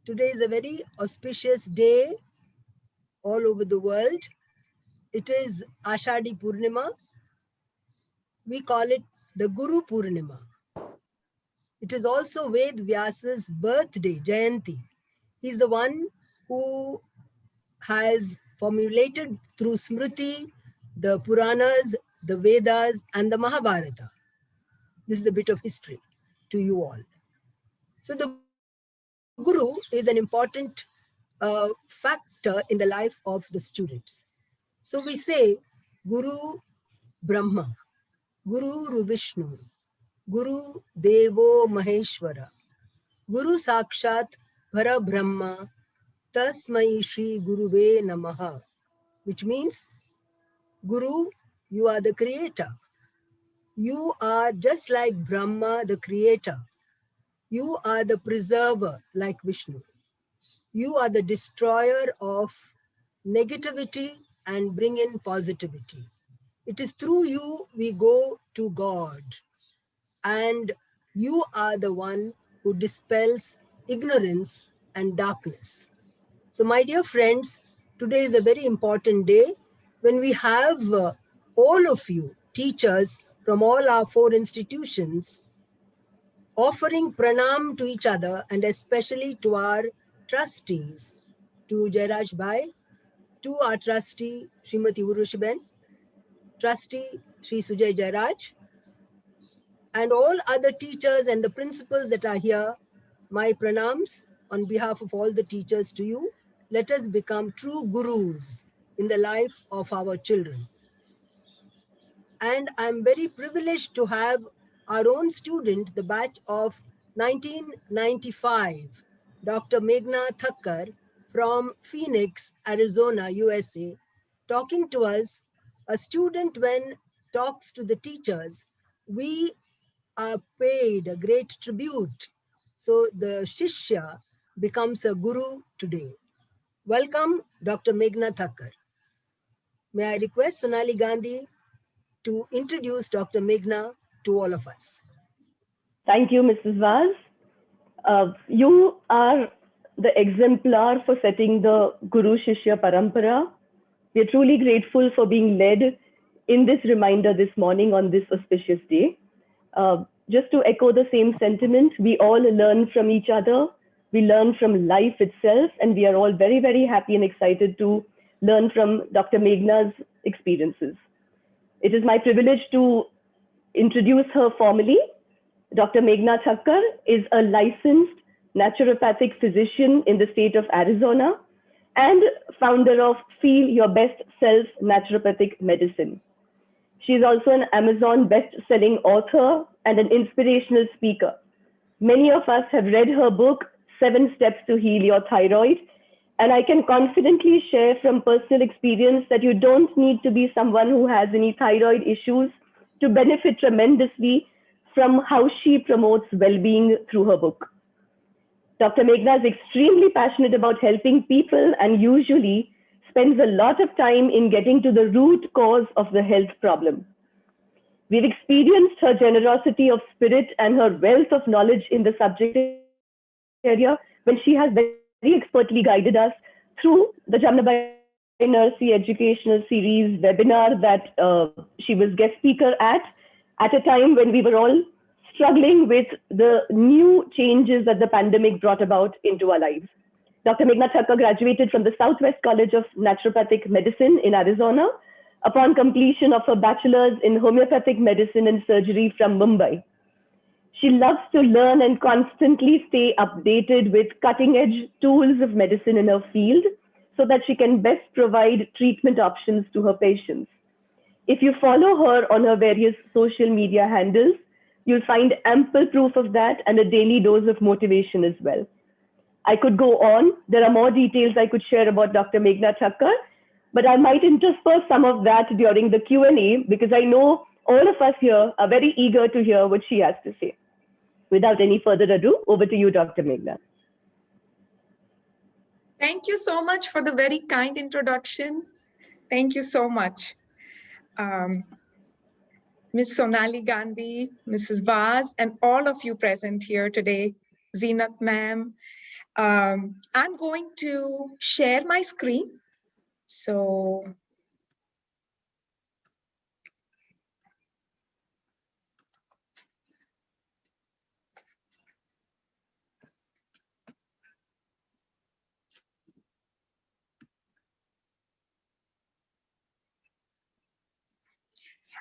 Today is a very auspicious day all over the world. It is Ashadi Purnima. We call it the Guru Purnima. It is also Ved Vyasa's birthday, Jayanti. He's the one who has formulated through Smriti the Puranas, the Vedas, and the Mahabharata. This is a bit of history to you all. So the Guru is an important factor in the life of the students. So we say Guru Brahma, Guru Vishnu, Guru Devo Maheshwara, Guru Sakshat Para Brahma, Tasmai Shri Guruve Namaha, which means, Guru, you are the creator. You are just like Brahma, the creator. You are the preserver, like Vishnu. You are the destroyer of negativity and bring in positivity. It is through you we go to God. And you are the one who dispels ignorance and darkness. So, my dear friends, today is a very important day when we have all of you, teachers from all our 4 institutions, offering pranam to each other and especially to our trustees, to Jairaj Bhai, to our trustee, Srimati Urushiben, trustee, Sri Sujay Jairaj, and all other teachers and the principals that are here. My pranams on behalf of all the teachers to you. Let us become true gurus in the life of our children. And I'm very privileged to have our own student, the batch of 1995, Dr. Meghna Thacker from Phoenix, Arizona, USA, talking to us. A student, when talks to the teachers, we are paid a great tribute. So the Shishya becomes a guru today. Welcome, Dr. Meghna Thacker. May I request Sonali Gandhi to introduce Dr. Meghna to all of us. Thank you, Mrs. Vaz. You are the exemplar for setting the Guru Shishya Parampara. We are truly grateful for being led in this reminder this morning on this auspicious day. Just to echo the same sentiment, we all learn from each other. We learn from life itself, and we are all very, very happy and excited to learn from Dr. Meghna's experiences. It is my privilege to introduce her formally. Dr. Meghna Thacker is a licensed naturopathic physician in the state of Arizona and founder of Feel Your Best Self Naturopathic Medicine. She is also an Amazon best-selling author and an inspirational speaker. Many of us have read her book, 7 Steps to Heal Your Thyroid, and I can confidently share from personal experience that you don't need to be someone who has any thyroid issues to benefit tremendously from how she promotes well-being through her book. Dr. Meghna is extremely passionate about helping people and usually spends a lot of time in getting to the root cause of the health problem. We've experienced her generosity of spirit and her wealth of knowledge in the subject area when she has very expertly guided us through the Jamnabai Nursery Educational Series webinar that she was guest speaker at a time when we were all struggling with the new changes that the pandemic brought about into our lives. Dr. Meghna Thacker graduated from the Southwest College of Naturopathic Medicine in Arizona upon completion of her bachelor's in homeopathic medicine and surgery from Mumbai. She loves to learn and constantly stay updated with cutting-edge tools of medicine in her field so that she can best provide treatment options to her patients. If you follow her on her various social media handles, you'll find ample proof of that and a daily dose of motivation as well. I could go on. There are more details I could share about Dr. Meghna Thacker, but I might intersperse some of that during the Q&A because I know all of us here are very eager to hear what she has to say. Without any further ado, over to you, Dr. Meghna. Thank you so much for the very kind introduction. Thank you so much. Ms. Sonali Gandhi, Mrs. Vaz, and all of you present here today, Zeenat ma'am, I'm going to share my screen. So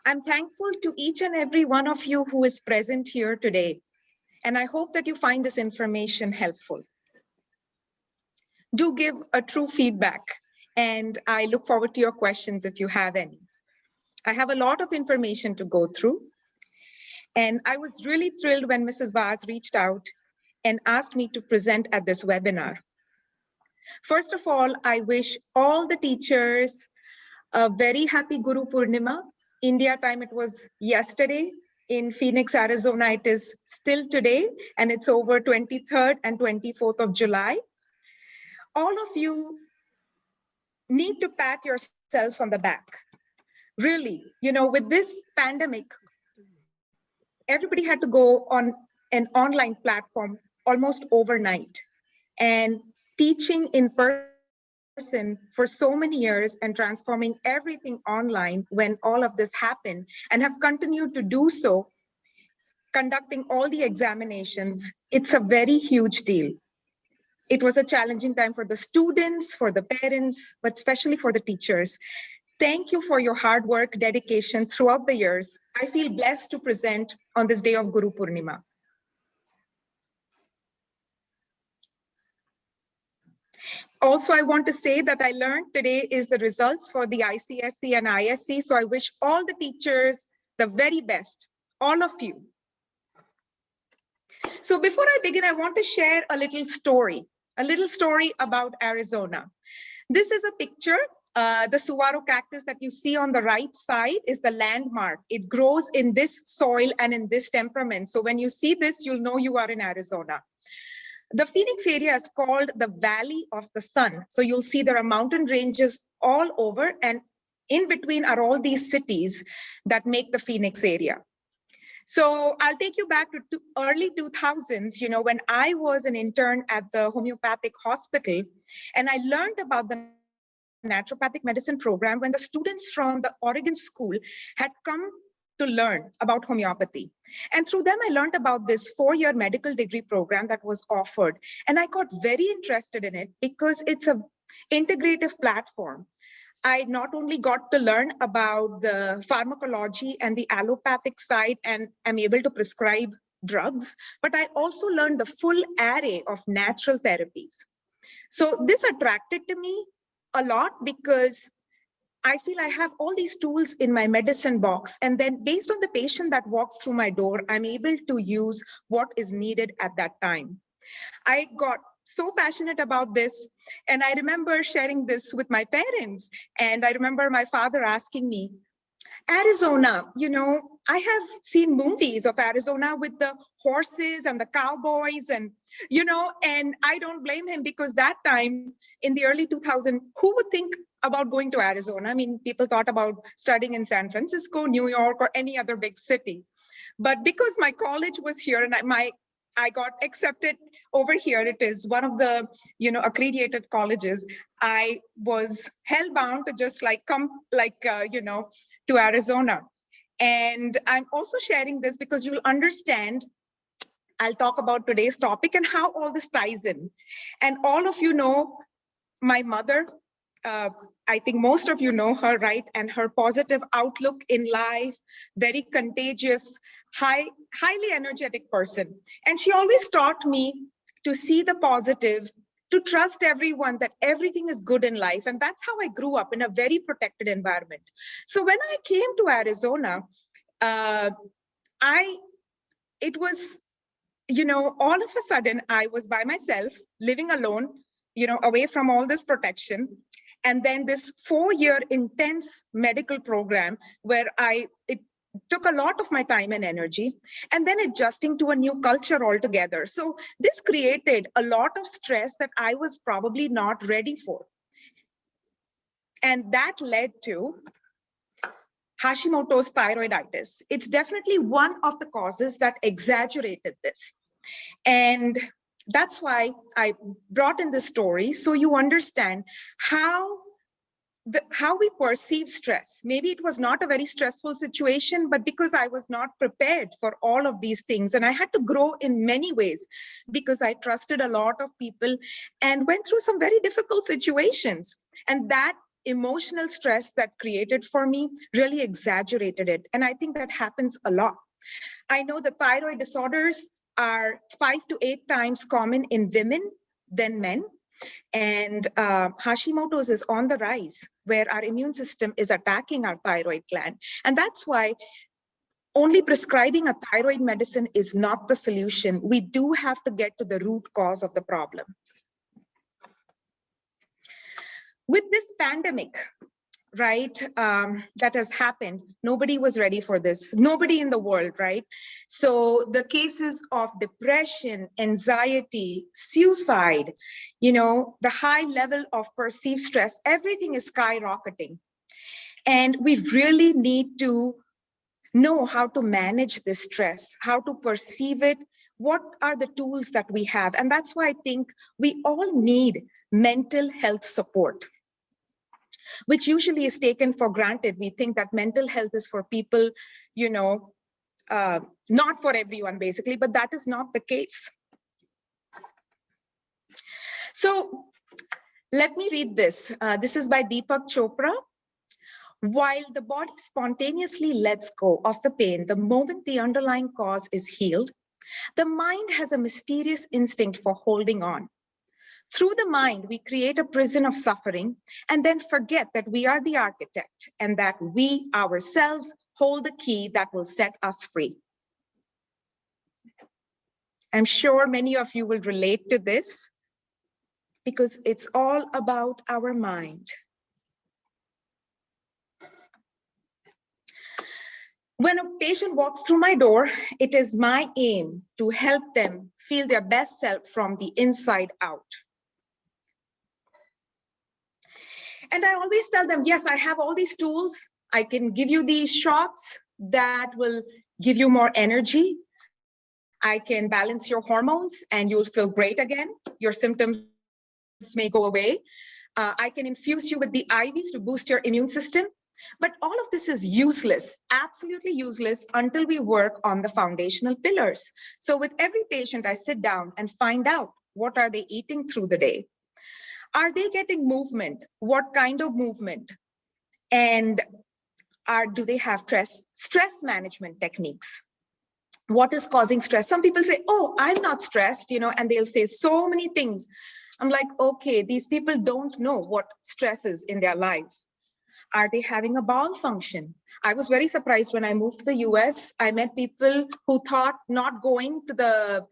I'm thankful to each and every one of you who is present here today. And I hope that you find this information helpful. Do give a true feedback, and I look forward to your questions if you have any. I have a lot of information to go through, and I was really thrilled when Mrs. Vaz reached out and asked me to present at this webinar. First of all, I wish all the teachers a very happy Guru Purnima. India time, it was yesterday. In Phoenix, Arizona, it is still today, and it's over 23rd and 24th of July. All of you need to pat yourselves on the back. Really, with this pandemic, everybody had to go on an online platform almost overnight. And teaching in person for so many years and transforming everything online when all of this happened, and have continued to do so, conducting all the examinations, it's a very huge deal. It was a challenging time for the students, for the parents, but especially for the teachers. Thank you for your hard work, dedication throughout the years. I feel blessed to present on this day of Guru Purnima. Also, I want to say that I learned today is the results for the ICSE and ISC. So I wish all the teachers the very best, all of you. So before I begin, I want to share a little story about Arizona. This is a picture. The saguaro cactus that you see on the right side is the landmark. It grows in this soil and in this temperament. So when you see this, you'll know you are in Arizona. The Phoenix area is called the Valley of the Sun. So you'll see there are mountain ranges all over, and in between are all these cities that make the Phoenix area. So I'll take you back to early 2000s, when I was an intern at the homeopathic hospital, and I learned about the naturopathic medicine program when the students from the Oregon school had come to learn about homeopathy. And through them, I learned about this 4-year medical degree program that was offered. And I got very interested in it because it's an integrative platform. I not only got to learn about the pharmacology and the allopathic side and am able to prescribe drugs, but I also learned the full array of natural therapies. So this attracted to me a lot because I feel I have all these tools in my medicine box, and then based on the patient that walks through my door, I'm able to use what is needed at that time. I got so passionate about this, and I remember sharing this with my parents, and I remember my father asking me, Arizona, I have seen movies of Arizona with the horses and the cowboys and I don't blame him because that time in the early 2000s, who would think about going to Arizona? I mean, people thought about studying in San Francisco, New York, or any other big city. But because my college was here and I got accepted over here, it is one of the, accredited colleges, I was hellbound to just come to Arizona. And I'm also sharing this because you'll understand, I'll talk about today's topic and how all this ties in. And all of you know my mother, I think most of you know her, right? And her positive outlook in life, very contagious, highly energetic person. And she always taught me to see the positive, to trust everyone, that everything is good in life. And that's how I grew up in a very protected environment. So when I came to Arizona, it was, all of a sudden I was by myself, living alone, away from all this protection. And then this 4-year intense medical program where it took a lot of my time and energy, and then adjusting to a new culture altogether. So this created a lot of stress that I was probably not ready for. And that led to Hashimoto's thyroiditis. It's definitely one of the causes that exaggerated this. And That's why I brought in this story, so you understand how we perceive stress. Maybe it was not a very stressful situation, but because I was not prepared for all of these things, and I had to grow in many ways because I trusted a lot of people and went through some very difficult situations. And that emotional stress that created for me really exaggerated it. And I think that happens a lot. I know the thyroid disorders are 5 to 8 times common in women than men. And Hashimoto's is on the rise, where our immune system is attacking our thyroid gland. And that's why only prescribing a thyroid medicine is not the solution. We do have to get to the root cause of the problem. With this pandemic, right, that has happened, nobody was ready for this. Nobody in the world, right? So the cases of depression, anxiety, suicide, you know, the high level of perceived stress, everything is skyrocketing. And we really need to know how to manage this stress, how to perceive it, what are the tools that we have. And that's why I think we all need mental health support, which usually is taken for granted. We think that mental health is for people, you know, not for everyone basically, but that is not the case. So let me read this. This is by Deepak Chopra. While the body spontaneously lets go of the pain the moment the underlying cause is healed, the mind has a mysterious instinct for holding on. Through the mind, we create a prison of suffering and then forget that we are the architect and that we ourselves hold the key that will set us free. I'm sure many of you will relate to this because it's all about our mind. When a patient walks through my door, it is my aim to help them feel their best self from the inside out. And I always tell them, yes, I have all these tools. I can give you these shots that will give you more energy. I can balance your hormones and you'll feel great again. Your symptoms may go away. I can infuse you with the IVs to boost your immune system. But all of this is useless, absolutely useless, until we work on the foundational pillars. So with every patient, I sit down and find out, what are they eating through the day? Are they getting movement? What kind of movement? And do they have stress management techniques? What is causing stress? Some people say, oh, I'm not stressed, you know, and they'll say so many things. I'm like, okay, these people don't know what stress is in their life. Are they having a bowel function? I was very surprised when I moved to the US. I met people who thought not going to the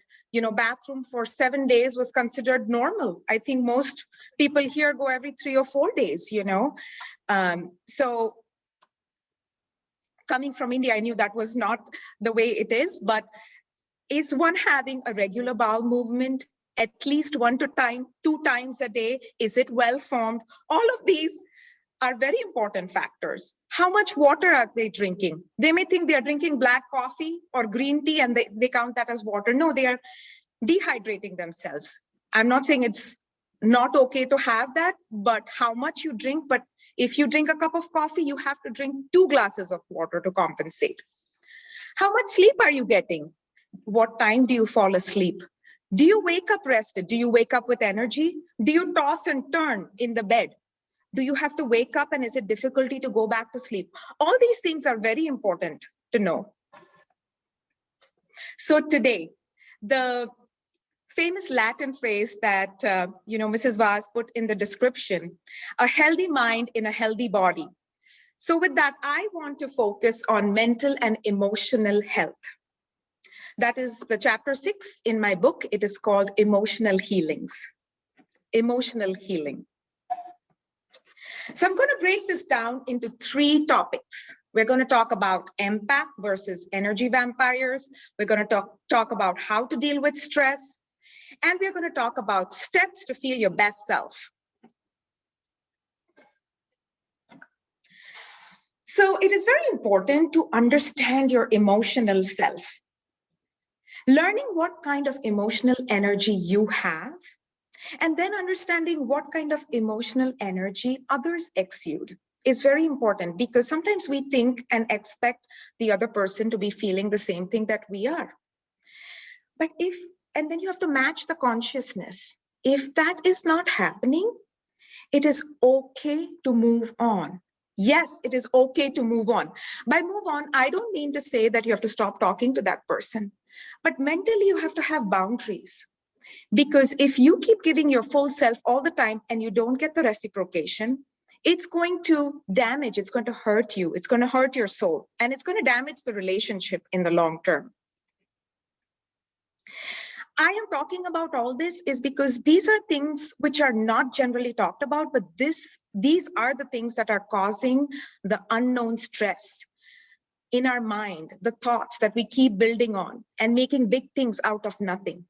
bathroom for 7 days was considered normal. I think most people here go every 3 or 4 days, you know. So coming from India, I knew that was not the way it is, but is one having a regular bowel movement at least 2 times a day? Is it well formed? All of these are very important factors. How much water are they drinking? They may think they are drinking black coffee or green tea and they count that as water. No, they are dehydrating themselves. I'm not saying it's not okay to have that, but how much you drink. But if you drink a cup of coffee, you have to drink 2 glasses of water to compensate. How much sleep are you getting? What time do you fall asleep? Do you wake up rested? Do you wake up with energy? Do you toss and turn in the bed? Do you have to wake up and is it difficulty to go back to sleep? All these things are very important to know. So today, the famous Latin phrase that Mrs. Vaz put in the description, a healthy mind in a healthy body. So with that, I want to focus on mental and emotional health. That is the chapter 6 in my book. It is called Emotional Healings. Emotional healing. So I'm going to break this down into 3 topics. We're going to talk about empath versus energy vampires. We're going to talk about how to deal with stress. And we're going to talk about steps to feel your best self. So it is very important to understand your emotional self. Learning what kind of emotional energy you have, and then understanding what kind of emotional energy others exude is very important, because sometimes we think and expect the other person to be feeling the same thing that we are. But and then you have to match the consciousness. If that is not happening, it is okay to move on. Yes, it is okay to move on. By move on, I don't mean to say that you have to stop talking to that person, but mentally you have to have boundaries. Because if you keep giving your full self all the time and you don't get the reciprocation, it's going to damage, it's going to hurt you, it's going to hurt your soul, and it's going to damage the relationship in the long term. I am talking about all this is because these are things which are not generally talked about, but these are the things that are causing the unknown stress in our mind, the thoughts that we keep building on and making big things out of nothing.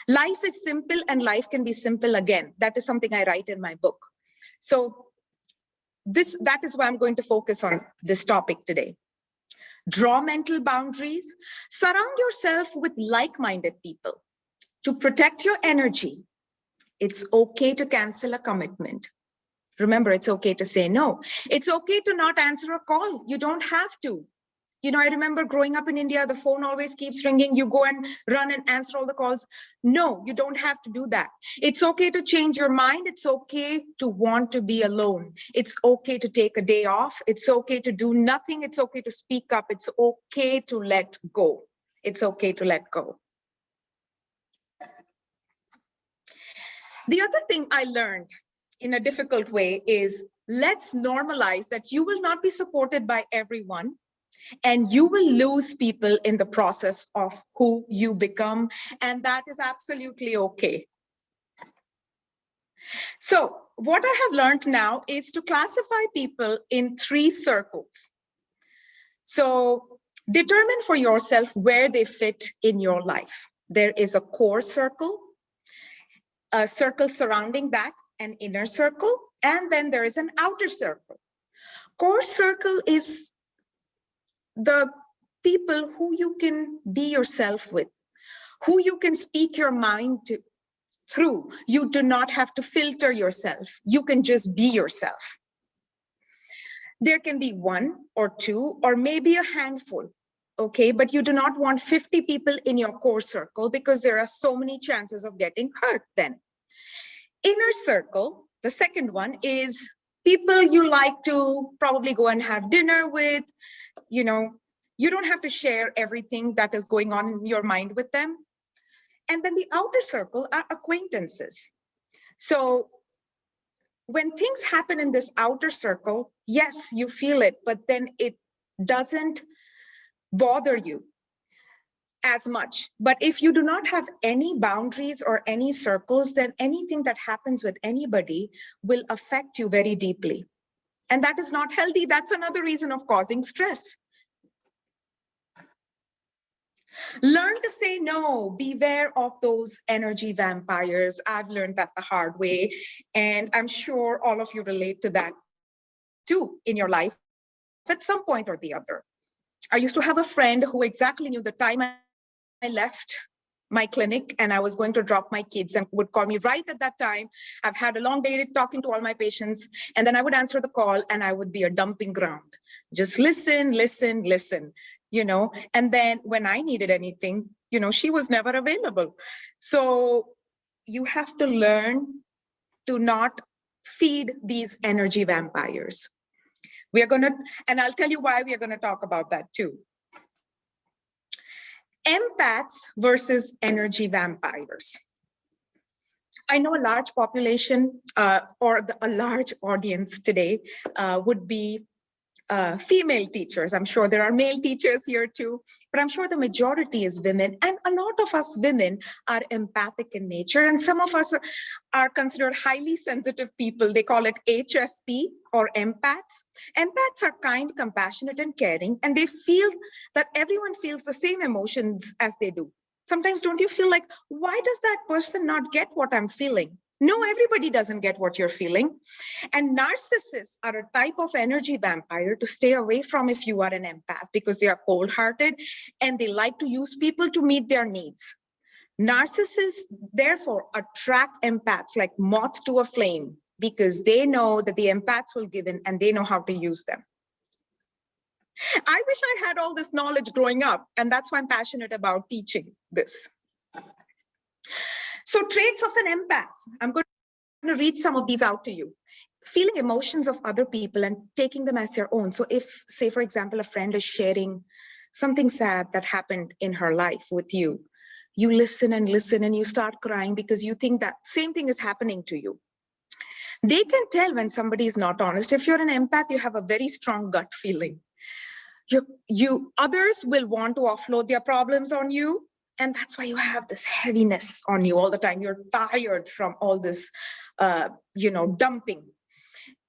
Life is simple and life can be simple again. That is something I write in my book. So that is why I'm going to focus on this topic today. Draw mental boundaries. Surround yourself with like-minded people. To protect your energy, it's okay to cancel a commitment. Remember, it's okay to say no. It's okay to not answer a call. You don't have to. You know, I remember growing up in India, the phone always keeps ringing. You go and run and answer all the calls. No, you don't have to do that. It's okay to change your mind. It's okay to want to be alone. It's okay to take a day off. It's okay to do nothing. It's okay to speak up. It's okay to let go. It's okay to let go. The other thing I learned in a difficult way is let's normalize that you will not be supported by everyone. And you will lose people in the process of who you become. And that is absolutely okay. So what I have learned now is to classify people in 3 circles. So determine for yourself where they fit in your life. There is a core circle, a circle surrounding that, an inner circle, and then there is an outer circle. Core circle is the people who you can be yourself with, who you can speak your mind through. You do not have to filter yourself. You can just be yourself. There can be 1 or 2 or maybe a handful, okay? But you do not want 50 people in your core circle because there are so many chances of getting hurt then. Inner circle, the second one, is people you like to probably go and have dinner with. You know, you don't have to share everything that is going on in your mind with them. And then the outer circle are acquaintances. So when things happen in this outer circle, yes, you feel it, but then it doesn't bother you as much. But if you do not have any boundaries or any circles, then anything that happens with anybody will affect you very deeply. And that is not healthy. That's another reason of causing stress. Learn to say no. Beware of those energy vampires. I've learned that the hard way. And I'm sure all of you relate to that too in your life at some point or the other. I used to have a friend who exactly knew the time I left my clinic and I was going to drop my kids and would call me right at that time. I've had a long day talking to all my patients, and then I would answer the call and I would be a dumping ground. Just listen, listen, listen, you know, and then when I needed anything, you know, she was never available. So you have to learn to not feed these energy vampires. We are going to, and I'll tell you why we are going to talk about that too. Empaths versus energy vampires. I know a large population a large audience today would be female teachers. I'm sure there are male teachers here too, but I'm sure the majority is women. And a lot of us women are empathic in nature. And some of us are considered highly sensitive people. They call it HSP or empaths. Empaths are kind, compassionate, and caring. And they feel that everyone feels the same emotions as they do. Sometimes don't you feel like, why does that person not get what I'm feeling? No, everybody doesn't get what you're feeling. And narcissists are a type of energy vampire to stay away from if you are an empath, because they are cold-hearted and they like to use people to meet their needs. Narcissists, therefore, attract empaths like moth to a flame, because they know that the empaths will give in and they know how to use them. I wish I had all this knowledge growing up, and that's why I'm passionate about teaching this. So traits of an empath, I'm going to read some of these out to you. Feeling emotions of other people and taking them as your own. So if, say, for example, a friend is sharing something sad that happened in her life with you, you listen and you start crying because you think that same thing is happening to you. They can tell when somebody is not honest. If you're an empath, you have a very strong gut feeling. Others will want to offload their problems on you. And that's why you have this heaviness on you all the time. You're tired from all this, dumping.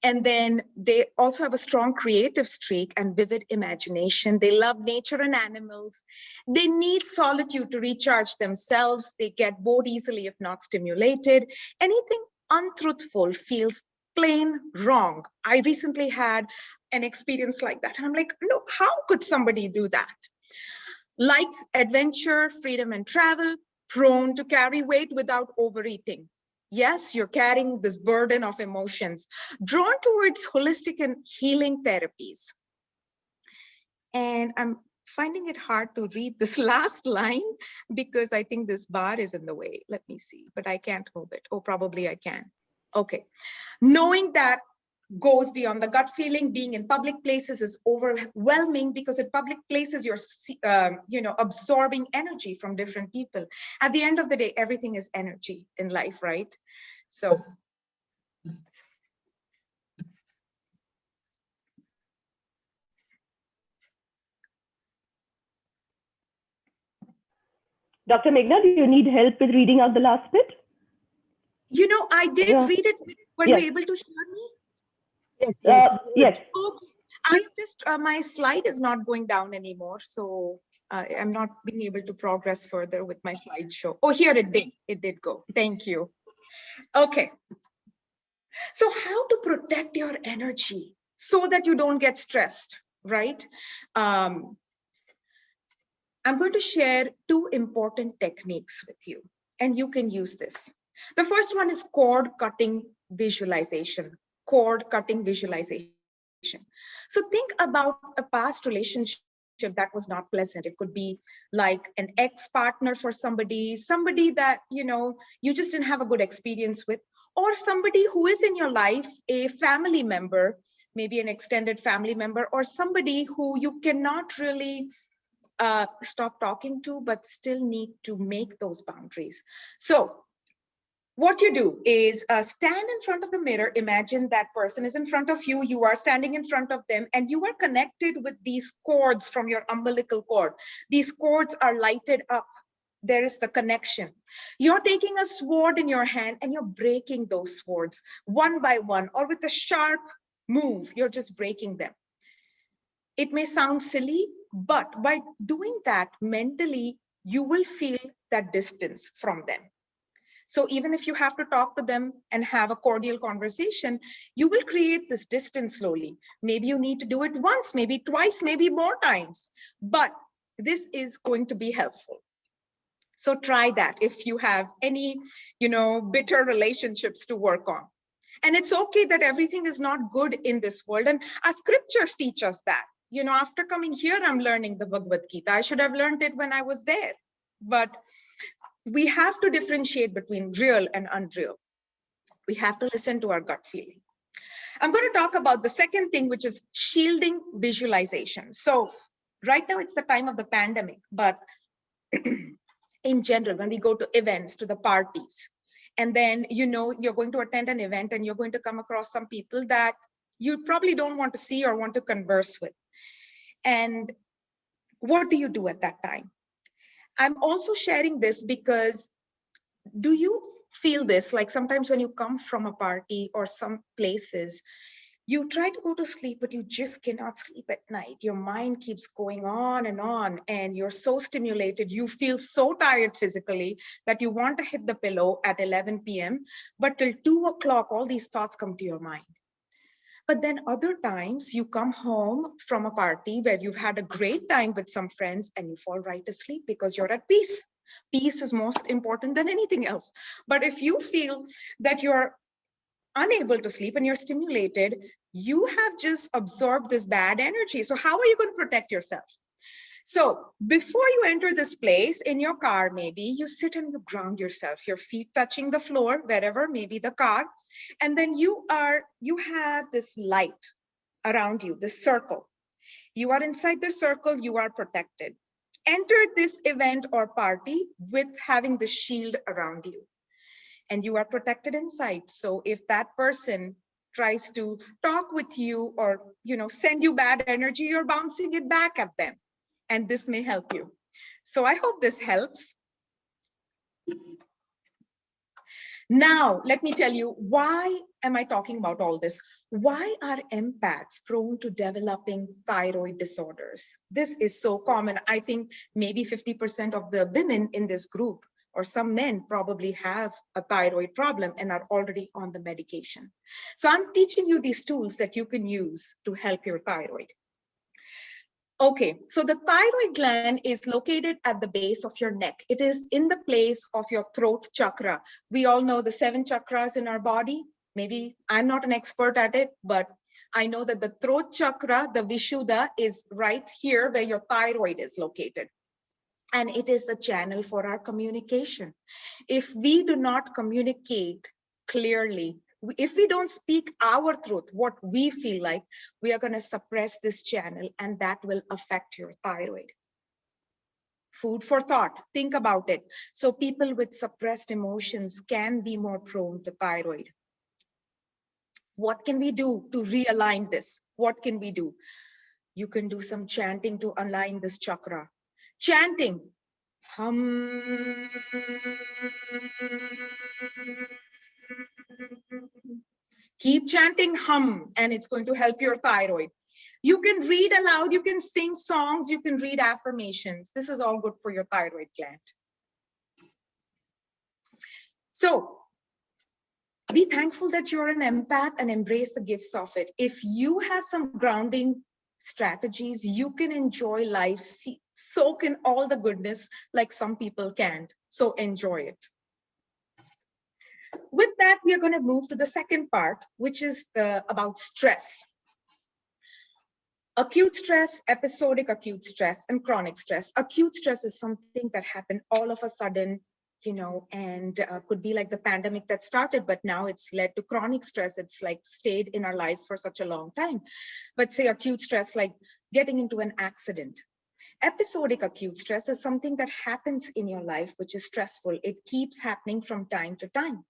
And then they also have a strong creative streak and vivid imagination. They love nature and animals. They need solitude to recharge themselves. They get bored easily if not stimulated. Anything untruthful feels plain wrong. I recently had an experience like that. And I'm like, no, how could somebody do that? Likes adventure, freedom, and travel, prone to carry weight without overeating. Yes, you're carrying this burden of emotions, drawn towards holistic and healing therapies. And I'm finding it hard to read this last line because I think this bar is in the way. Let me see, but I can't move it. Oh, probably I can. Okay. Knowing that goes beyond the gut feeling. Being in public places is overwhelming because in public places you're absorbing energy from different people. At the end of the day, everything is energy in life, right? So Dr. Meghna, do you need help with reading out the last bit? I did read it. Were you able to share me? Yes, yes. Yes. Okay. I just, my slide is not going down anymore. So I'm not being able to progress further with my slideshow. Oh, here it did. It did go. Thank you. Okay. So how to protect your energy so that you don't get stressed, right? I'm going to share two important techniques with you, and you can use this. The first one is cord cutting visualization. Cord cutting visualization. So think about a past relationship that was not pleasant. It could be like an ex-partner for somebody that, you just didn't have a good experience with, or somebody who is in your life, a family member, maybe an extended family member, or somebody who you cannot really stop talking to, but still need to make those boundaries. So what you do is stand in front of the mirror. Imagine that person is in front of you. You are standing in front of them, and you are connected with these cords from your umbilical cord. These cords are lighted up. There is the connection. You're taking a sword in your hand and you're breaking those swords one by one, or with a sharp move, you're just breaking them. It may sound silly, but by doing that mentally, you will feel that distance from them. So even if you have to talk to them and have a cordial conversation, you will create this distance slowly. Maybe you need to do it once, maybe twice, maybe more times, but this is going to be helpful. So try that if you have any, bitter relationships to work on. And it's okay that everything is not good in this world. And our scriptures teach us that. After coming here, I'm learning the Bhagavad Gita. I should have learned it when I was there. But we have to differentiate between real and unreal. We have to listen to our gut feeling. I'm going to talk about the second thing, which is shielding visualization. So right now it's the time of the pandemic, but in general, when we go to events, to the parties, and then, you're going to attend an event and you're going to come across some people that you probably don't want to see or want to converse with. And what do you do at that time? I'm also sharing this because do you feel this? Like sometimes when you come from a party or some places, You try to go to sleep, but you just cannot sleep at night. Your mind keeps going on, and you're so stimulated. You feel so tired physically that you want to hit the pillow at 11 p.m. But till 2 o'clock, all these thoughts come to your mind. But then other times you come home from a party where you've had a great time with some friends and you fall right asleep because you're at peace. Peace is most important than anything else. But if you feel that you're unable to sleep and you're stimulated, you have just absorbed this bad energy. So how are you going to protect yourself? So before you enter this place in your car, maybe you sit and you ground yourself, your feet touching the floor, wherever, maybe the car. And then you have this light around you, this circle. You are inside the circle, you are protected. Enter this event or party with having the shield around you, and you are protected inside. So if that person tries to talk with you or send you bad energy, you're bouncing it back at them, and this may help you. So I hope this helps. Now let me tell you, why am I talking about all this? Why are empaths prone to developing thyroid disorders? This is so common. I think maybe 50% of the women in this group, or some men, probably have a thyroid problem and are already on the medication. So I'm teaching you these tools that you can use to help your thyroid. Okay, so the thyroid gland is located at the base of your neck. It is in the place of your throat chakra. We all know the 7 chakras in our body. Maybe I'm not an expert at it, but I know that the throat chakra, the Vishuddha, is right here where your thyroid is located. And it is the channel for our communication. If we do not communicate clearly, if we don't speak our truth, what we feel like, we are going to suppress this channel, and that will affect your thyroid. Food for thought. Think about it. So people with suppressed emotions can be more prone to thyroid. What can we do to realign this? What can we do? You can do some chanting to align this chakra. Chanting. Hum. Keep chanting hum, and it's going to help your thyroid. You can read aloud, you can sing songs, you can read affirmations. This is all good for your thyroid gland. So be thankful that you're an empath and embrace the gifts of it. If you have some grounding strategies, you can enjoy life, soak in all the goodness like some people can't. So enjoy it. With that, we are going to move to the second part, which is about stress. Acute stress, episodic acute stress, and chronic stress. Acute stress is something that happened all of a sudden, and could be like the pandemic that started, but now it's led to chronic stress. It's like stayed in our lives for such a long time. But say acute stress, like getting into an accident. Episodic acute stress is something that happens in your life, which is stressful. It keeps happening from time to time.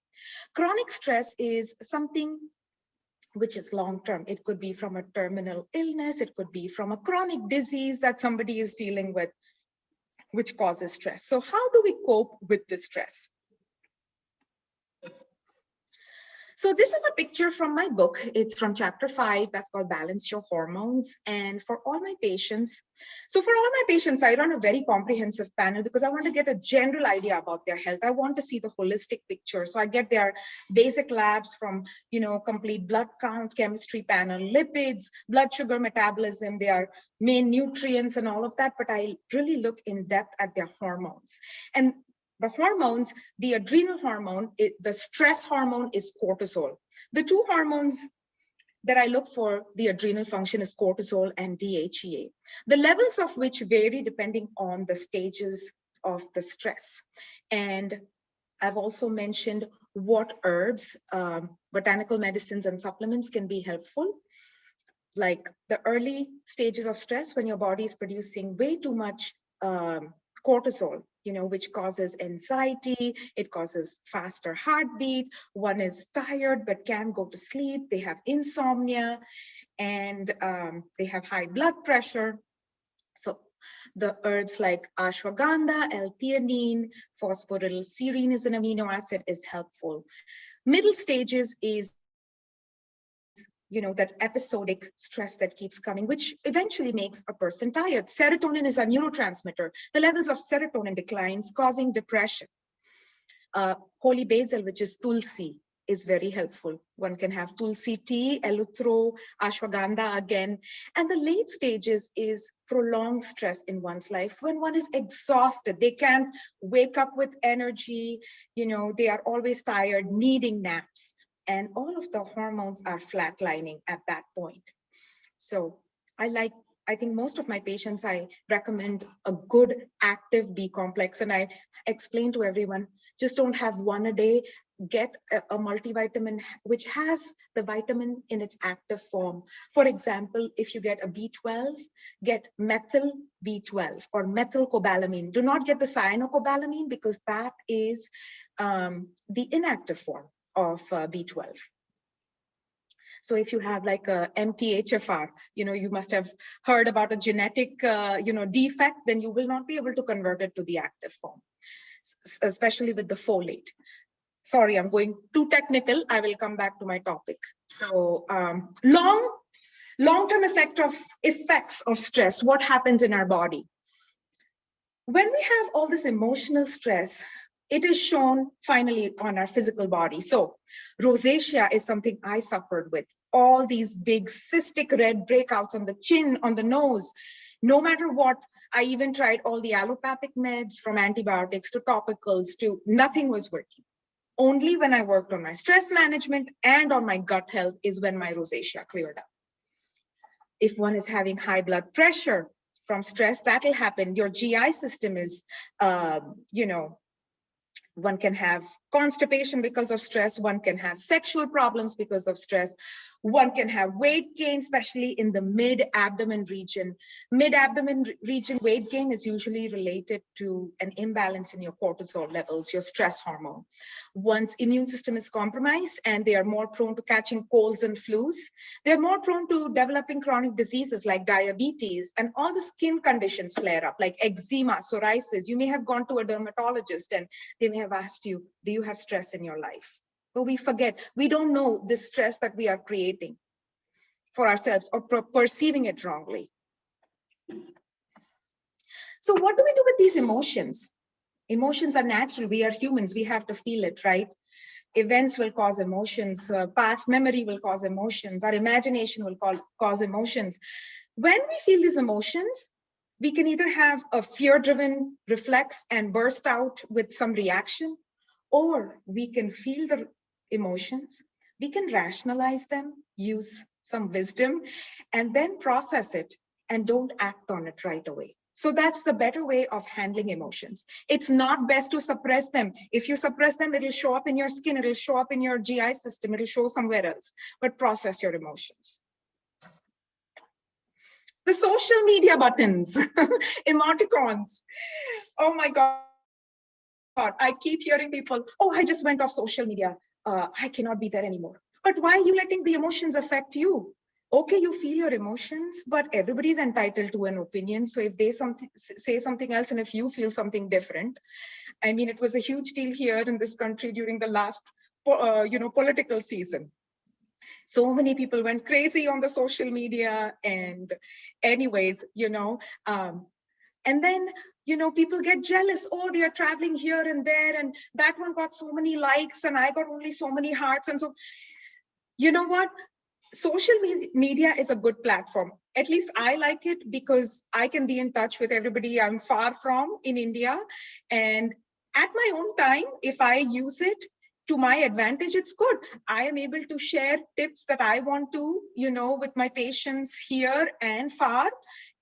Chronic stress is something which is long-term. It could be from a terminal illness. It could be from a chronic disease that somebody is dealing with, which causes stress. So how do we cope with this stress? So this is a picture from my book. It's from chapter 5. That's called Balance Your Hormones. And for all my patients, I run a very comprehensive panel because I want to get a general idea about their health. I want to see the holistic picture. So I get their basic labs from, complete blood count, chemistry panel, lipids, blood sugar metabolism, their main nutrients and all of that. But I really look in depth at their hormones. And the hormones, the adrenal hormone, the stress hormone is cortisol. The two hormones that I look for the adrenal function is cortisol and DHEA, the levels of which vary depending on the stages of the stress. And I've also mentioned what herbs, botanical medicines and supplements can be helpful. Like the early stages of stress, when your body is producing way too much cortisol, which causes anxiety, it causes faster heartbeat. One is tired but can't go to sleep. They have insomnia, and they have high blood pressure. So the herbs like ashwagandha, L-theanine, that episodic stress that keeps coming, which eventually makes a person tired. Serotonin is a neurotransmitter. The levels of serotonin declines, causing depression. Holy basil, which is tulsi, is very helpful. One can have tulsi tea, eleuthero, ashwagandha again. And the late stages is prolonged stress in one's life when one is exhausted. They can't wake up with energy, they are always tired, needing naps. And all of the hormones are flatlining at that point. So I think most of my patients, I recommend a good active B complex. And I explain to everyone, just don't have one a day, get a multivitamin which has the vitamin in its active form. For example, if you get a B12, get methyl B12 or methylcobalamin. Do not get the cyanocobalamin because that is the inactive form of B12. So if you have like a MTHFR, you must have heard about a genetic, defect, then you will not be able to convert it to the active form, especially with the folate. Sorry, I'm going too technical. I will come back to my topic. So long-term effects of stress, what happens in our body? When we have all this emotional stress, it is shown finally on our physical body. So rosacea is something I suffered with. All these big cystic red breakouts on the chin, on the nose. No matter what, I even tried all the allopathic meds, from antibiotics to topicals to nothing was working. Only when I worked on my stress management and on my gut health is when my rosacea cleared up. If one is having high blood pressure from stress, that will happen. Your GI system is, one can have constipation because of stress. One can have sexual problems because of stress. One can have weight gain, especially in the mid-abdomen region. Mid-abdomen region weight gain is usually related to an imbalance in your cortisol levels, your stress hormone. One's immune system is compromised and they are more prone to catching colds and flus. They're more prone to developing chronic diseases like diabetes, and all the skin conditions flare up like eczema, psoriasis. You may have gone to a dermatologist and they may have asked you, do you have stress in your life? But we forget, we don't know the stress that we are creating for ourselves or perceiving it wrongly. So what do we do with these emotions? Emotions are natural. We are humans. We have to feel it, right? Events will cause emotions. Past memory will cause emotions. Our imagination will cause emotions. When we feel these emotions, we can either have a fear-driven reflex and burst out with some reaction, or we can feel the emotions, we can rationalize them, use some wisdom, and then process it and don't act on it right away. So that's the better way of handling emotions. It's not best to suppress them. If you suppress them, it'll show up in your skin, it'll show up in your GI system, it'll show somewhere else, but process your emotions. The social media buttons, emoticons. Oh my God, I keep hearing people, oh, I just went off social media. I cannot be there anymore. But why are you letting the emotions affect you? Okay, you feel your emotions, but everybody's entitled to an opinion. So if they say something else and if you feel something different, I mean, it was a huge deal here in this country during the last, political season. So many people went crazy on the social media, and anyways, and then, people get jealous. Oh, they are traveling here and there, and that one got so many likes and I got only so many hearts. And so, you know what? Social media is a good platform. At least I like it because I can be in touch with everybody I'm far from in India. And at my own time, if I use it to my advantage, it's good. I am able to share tips that I want to, with my patients here and far.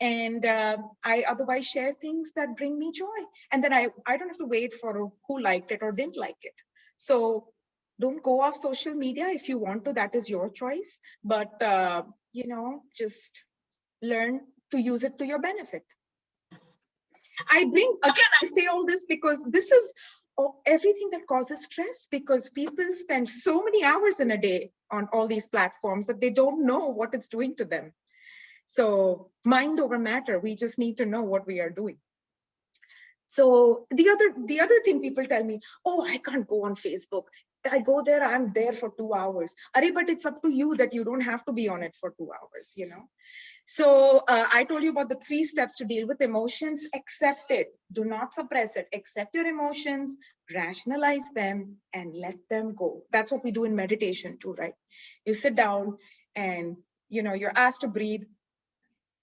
And I otherwise share things that bring me joy. And then I don't have to wait for who liked it or didn't like it. So don't go off social media. If you want to, that is your choice. But, just learn to use it to your benefit. I say all this because this is everything that causes stress, because people spend so many hours in a day on all these platforms that they don't know what it's doing to them. So mind over matter, we just need to know what we are doing. So the other thing people tell me, oh, I can't go on Facebook. I go there, I'm there for 2 hours. Arey, but it's up to you that you don't have to be on it for 2 hours, you know. So I told you about the 3 steps to deal with emotions. Accept it. Do not suppress it. Accept your emotions, rationalize them, and let them go. That's what we do in meditation too, right? You sit down and, you know, you're asked to breathe.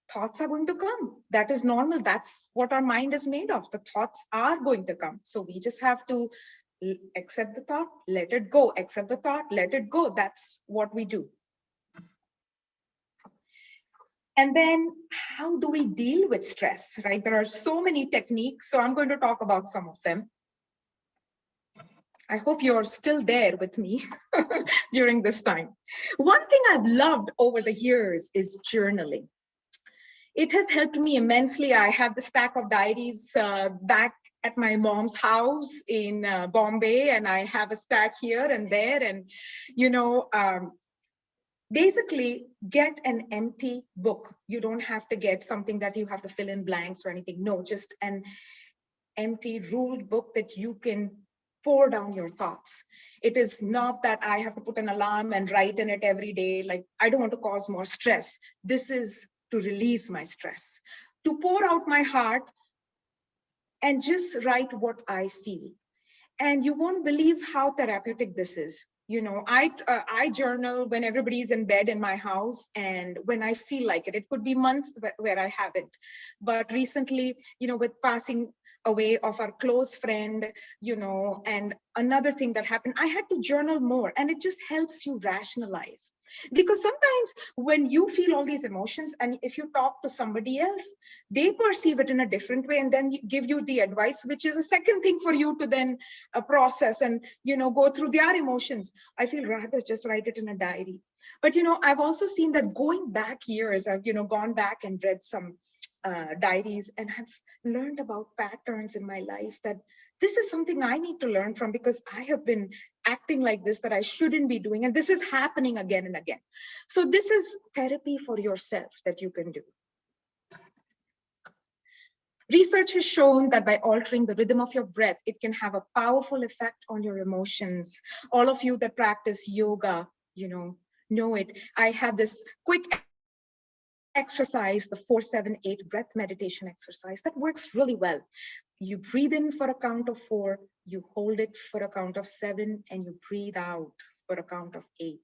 Thoughts are going to come. That is normal. That's what our mind is made of. The thoughts are going to come. So we just have to accept the thought, let it go. Accept the thought, let it go. That's what we do. And then how do we deal with stress, right? There are so many techniques. So I'm going to talk about some of them. I hope you're still there with me during this time. One thing I've loved over the years is journaling. It has helped me immensely. I have the stack of diaries back at my mom's house in Bombay, and I have a stack here and there. And, you know, basically get an empty book. You don't have to get something that you have to fill in blanks or anything. No, just an empty ruled book that you can pour down your thoughts. It is not that I have to put an alarm and write in it every day. Like, I don't want to cause more stress. This is to release my stress, to pour out my heart and just write what I feel. And you won't believe how therapeutic this is. You know, I journal when everybody's in bed in my house and when I feel like it. It could be months where I haven't. But recently, you know, with passing away of our close friend, you know, and another thing that happened, I had to journal more, and it just helps you rationalize. Because sometimes when you feel all these emotions, and if you talk to somebody else, they perceive it in a different way and then give you the advice, which is a second thing for you to then process and, you know, go through their emotions. I feel rather just write it in a diary. But, you know, I've also seen that going back years, I've, you know, gone back and read some diaries, and I've learned about patterns in my life that this is something I need to learn from, because I have been acting like this that I shouldn't be doing. And this is happening again and again. So this is therapy for yourself that you can do. Research has shown that by altering the rhythm of your breath, it can have a powerful effect on your emotions. All of you that practice yoga, you know it. I have this quick exercise, the 4-7-8 breath meditation exercise that works really well. You breathe in for a count of 4, you hold it for a count of 7, and you breathe out for a count of 8.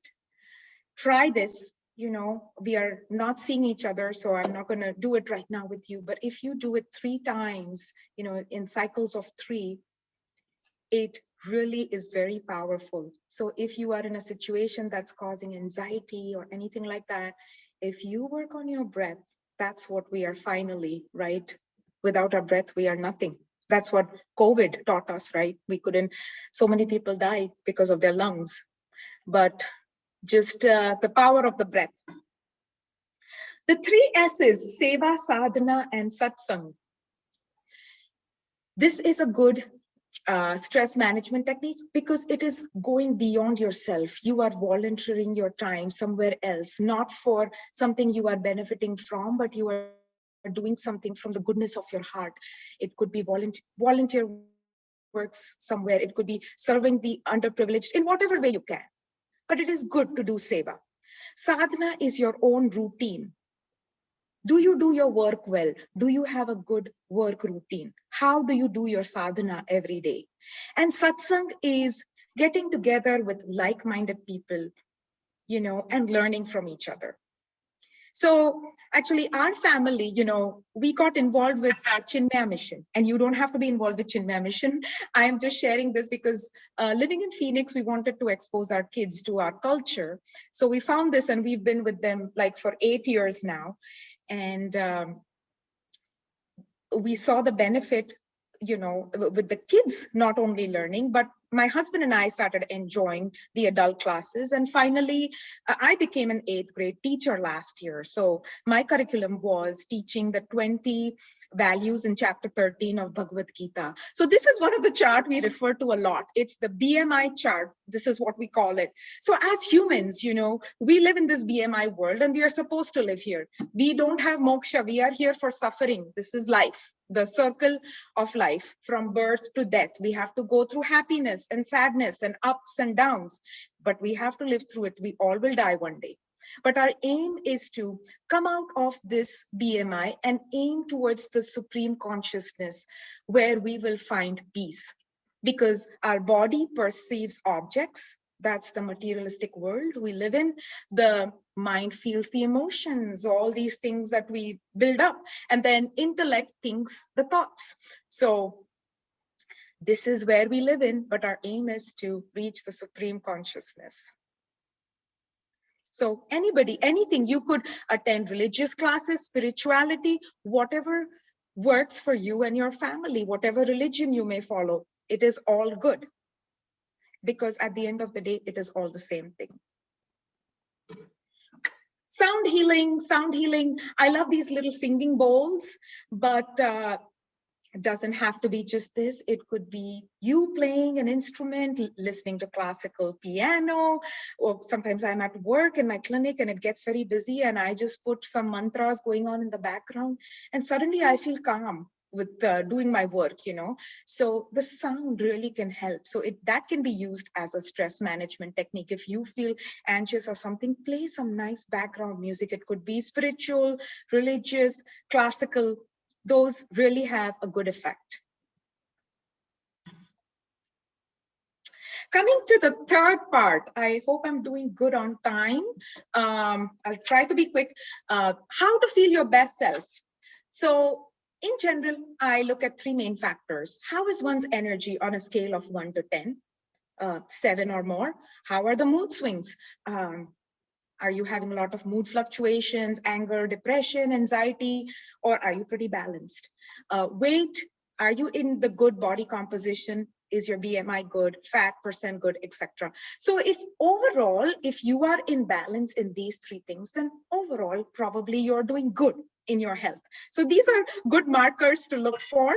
Try this. You know, we are not seeing each other, so I'm not going to do it right now with you. But if you do it 3 times, you know, in cycles of 3, it really is very powerful. So if you are in a situation that's causing anxiety or anything like that, if you work on your breath, that's what we are finally, right? Without our breath, we are nothing. That's what COVID taught us, right? We couldn't, so many people died because of their lungs, but just the power of the breath. The 3 S's, seva, sadhana, and satsang. This is a good stress management techniques because it is going beyond yourself. You are volunteering your time somewhere else, not for something you are benefiting from, but you are doing something from the goodness of your heart. It could be volunteer works somewhere. It could be serving the underprivileged in whatever way you can. But it is good to do seva. Sadhana is your own routine. Do you do your work well? Do you have a good work routine? How do you do your sadhana every day? And satsang is getting together with like-minded people, you know, and learning from each other. So actually our family, you know, we got involved with Chinmaya Mission, and you don't have to be involved with Chinmaya Mission. I am just sharing this because living in Phoenix, we wanted to expose our kids to our culture. So we found this, and we've been with them like for 8 years now. And we saw the benefit, you know, with the kids not only learning, but my husband and I started enjoying the adult classes. And finally, I became an 8th grade teacher last year. So my curriculum was teaching the 20 values in chapter 13 of Bhagavad Gita. So this is one of the chart we refer to a lot. It's the BMI chart. This is what we call it. So as humans, you know, we live in this BMI world and we are supposed to live here. We don't have moksha. We are here for suffering. This is life, the circle of life from birth to death. We have to go through happiness and sadness and ups and downs, but we have to live through it. We all will die one day. But our aim is to come out of this BMI and aim towards the supreme consciousness where we will find peace. Because our body perceives objects. That's the materialistic world we live in. The mind feels the emotions, all these things that we build up. And then intellect thinks the thoughts. So this is where we live in, but our aim is to reach the supreme consciousness. So anybody, anything, you could attend religious classes, spirituality, whatever works for you and your family, whatever religion you may follow, it is all good. Because at the end of the day, it is all the same thing. Sound healing, sound healing. I love these little singing bowls, but it doesn't have to be just this. It could be you playing an instrument, listening to classical piano, or sometimes I'm at work in my clinic and it gets very busy and I just put some mantras going on in the background and suddenly I feel calm with doing my work, you know. So the sound really can help. So that can be used as a stress management technique. If you feel anxious or something, play some nice background music. It could be spiritual, religious, classical. Those really have a good effect. Coming to the third part, I hope I'm doing good on time. I'll try to be quick. How to feel your best self. So in general, I look at three main factors. How is one's energy on a scale of 1 to 10, 7 or more? How are the mood swings? Are you having a lot of mood fluctuations, anger, depression, anxiety, or are you pretty balanced? Weight, are you in the good body composition? Is your BMI good, fat percent good, etc.? So if overall, if you are in balance in these three things, then overall, probably you're doing good in your health. So these are good markers to look for.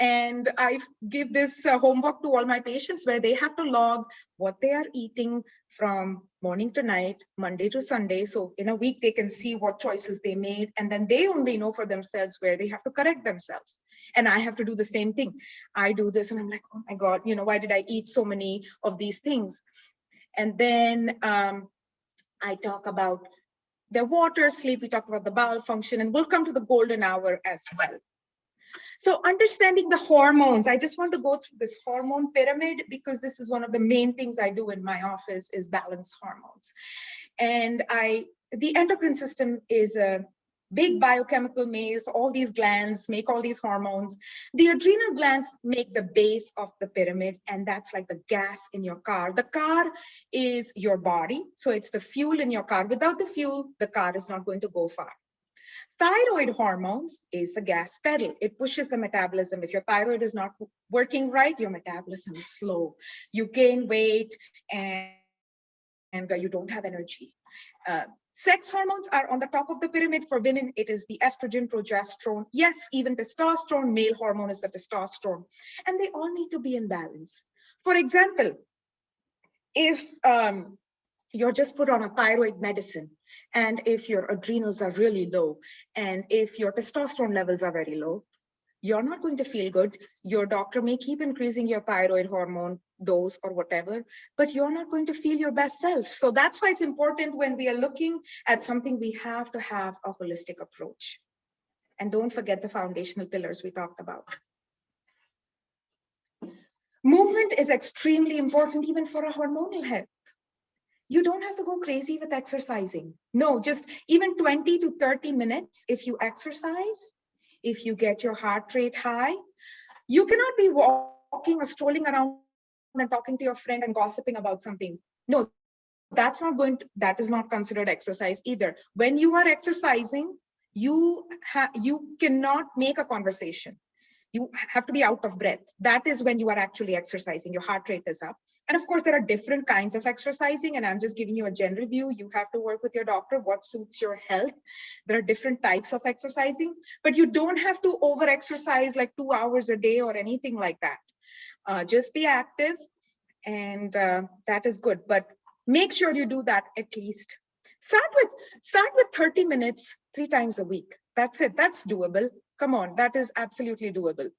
And I give this homework to all my patients where they have to log what they are eating from morning to night, Monday to Sunday. So in a week, they can see what choices they made. And then they only know for themselves where they have to correct themselves. And I have to do the same thing. I do this and I'm like, oh my God, you know, why did I eat so many of these things? And then I talk about the water, sleep, we talk about the bowel function, and we'll come to the golden hour as well. So understanding the hormones, I just want to go through this hormone pyramid because this is one of the main things I do in my office is balance hormones. And the endocrine system is a big biochemical maze. All these glands make all these hormones. The adrenal glands make the base of the pyramid, and that's like the gas in your car. The car is your body, so it's the fuel in your car. Without the fuel, the car is not going to go far. Thyroid hormones is the gas pedal. It pushes the metabolism. If your thyroid is not working right, your metabolism is slow. You gain weight and you don't have energy. Sex hormones are on the top of the pyramid. For women, it is the estrogen, progesterone. Yes, even testosterone, male hormone is the testosterone. And they all need to be in balance. For example, if you're just put on a thyroid medicine, and if your adrenals are really low, and if your testosterone levels are very low, you're not going to feel good. Your doctor may keep increasing your thyroid hormone dose or whatever, but you're not going to feel your best self. So that's why it's important when we are looking at something, we have to have a holistic approach. And don't forget the foundational pillars we talked about. Movement is extremely important even for a hormonal health. You don't have to go crazy with exercising. No, just even 20 to 30 minutes if you exercise, if you get your heart rate high. You cannot be walking or strolling around and talking to your friend and gossiping about something. No, that is not considered exercise either. When you are exercising, you cannot make a conversation. You have to be out of breath. That is when you are actually exercising. Your heart rate is up. And of course, there are different kinds of exercising, and I'm just giving you a general view. You have to work with your doctor, what suits your health. There are different types of exercising, but you don't have to over-exercise like 2 hours a day or anything like that. Just be active, and that is good. But make sure you do that at least. Start with 30 minutes 3 times a week. That's it. That's doable. Come on, that is absolutely doable.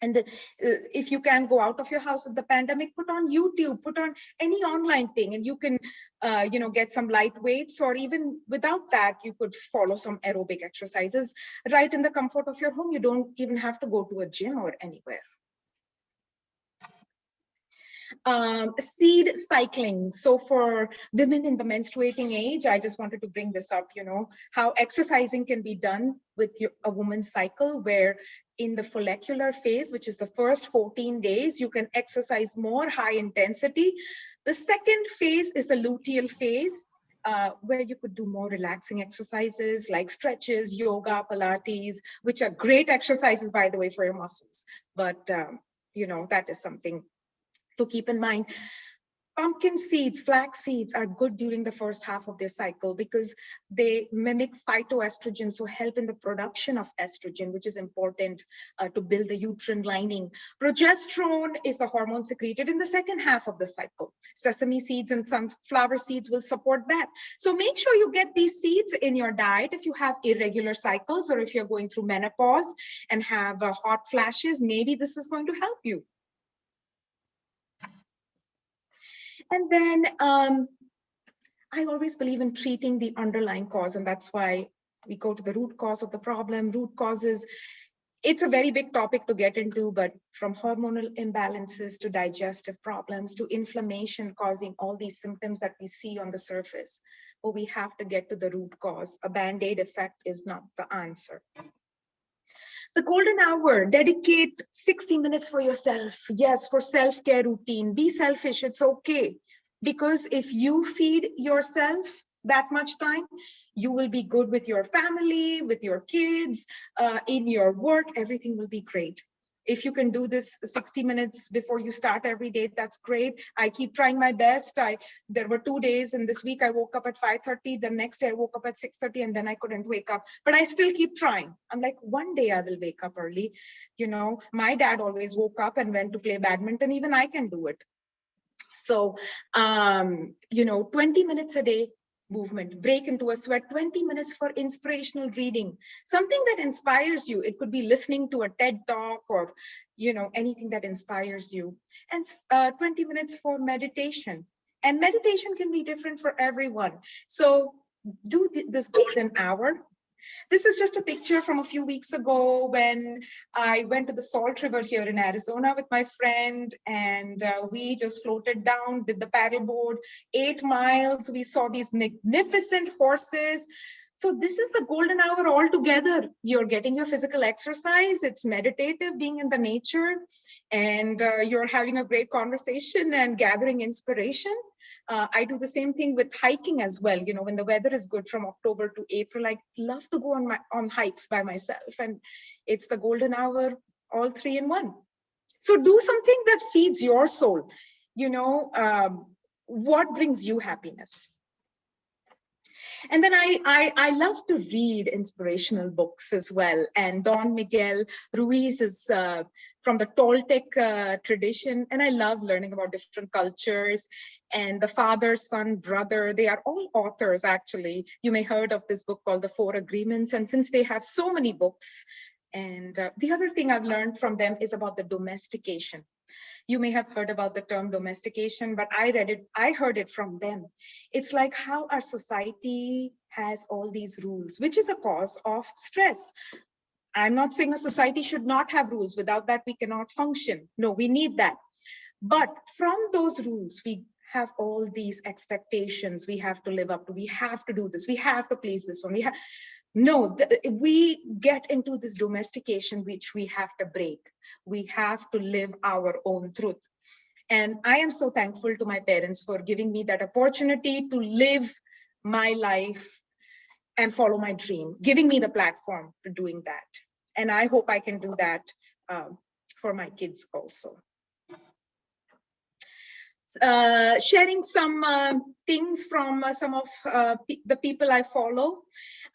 And if you can go out of your house with the pandemic, put on YouTube, put on any online thing, and you can, get some light weights, or even without that, you could follow some aerobic exercises right in the comfort of your home. You don't even have to go to a gym or anywhere. Seed cycling. So for women in the menstruating age, I just wanted to bring this up, how exercising can be done with a woman's cycle, where in the follicular phase, which is the first 14 days, you can exercise more high intensity. The second phase is the luteal phase, where you could do more relaxing exercises like stretches, yoga, Pilates, which are great exercises, by the way, for your muscles. But, that is something to keep in mind. Pumpkin seeds, flax seeds are good during the first half of their cycle because they mimic phytoestrogen, so help in the production of estrogen, which is important to build the uterine lining. Progesterone is the hormone secreted in the second half of the cycle. Sesame seeds and sunflower seeds will support that. So make sure you get these seeds in your diet if you have irregular cycles, or if you're going through menopause and have hot flashes, maybe this is going to help you. And then I always believe in treating the underlying cause, and that's why we go to the root cause of the problem. Root causes, it's a very big topic to get into, but from hormonal imbalances to digestive problems to inflammation causing all these symptoms that we see on the surface. But we have to get to the root cause. A Band-Aid effect is not the answer. The golden hour, dedicate 60 minutes for yourself. Yes, for self-care routine. Be selfish, it's okay. Because if you feed yourself that much time, you will be good with your family, with your kids, in your work, everything will be great. If you can do this 60 minutes before you start every day, that's great. I keep trying my best. There were 2 days in this week I woke up at 5:30. The next day I woke up at 6:30, and then I couldn't wake up. But I still keep trying. I'm like, one day I will wake up early. My dad always woke up and went to play badminton. Even I can do it. So, 20 minutes a day movement, break into a sweat, 20 minutes for inspirational reading, something that inspires you. It could be listening to a TED talk or, anything that inspires you. And 20 minutes for meditation. And meditation can be different for everyone. So do this golden hour. This is just a picture from a few weeks ago when I went to the Salt River here in Arizona with my friend, and we just floated down, did the paddleboard, 8 miles. We saw these magnificent horses. So this is the golden hour altogether. You're getting your physical exercise, it's meditative, being in the nature, and you're having a great conversation and gathering inspiration. I do the same thing with hiking as well. When the weather is good from October to April, I love to go on hikes by myself, and it's the golden hour, all 3 in 1. So do something that feeds your soul. What brings you happiness? And then I love to read inspirational books as well. And Don Miguel Ruiz is from the Toltec tradition. And I love learning about different cultures. And the father, son, brother, they are all authors, actually. You may have heard of this book called The Four Agreements. And since they have so many books, and the other thing I've learned from them is about the domestication. You may have heard about the term domestication, but I heard it from them. It's like how our society has all these rules, which is a cause of stress. I'm not saying a society should not have rules. Without that, we cannot function. No, we need that. But from those rules, we have all these expectations we have to live up to. We have to do this. We have to please this one. We get into this domestication, which we have to break. We have to live our own truth. And I am so thankful to my parents for giving me that opportunity to live my life and follow my dream, giving me the platform to doing that. And I hope I can do that for my kids also. sharing some things from some of the people I follow.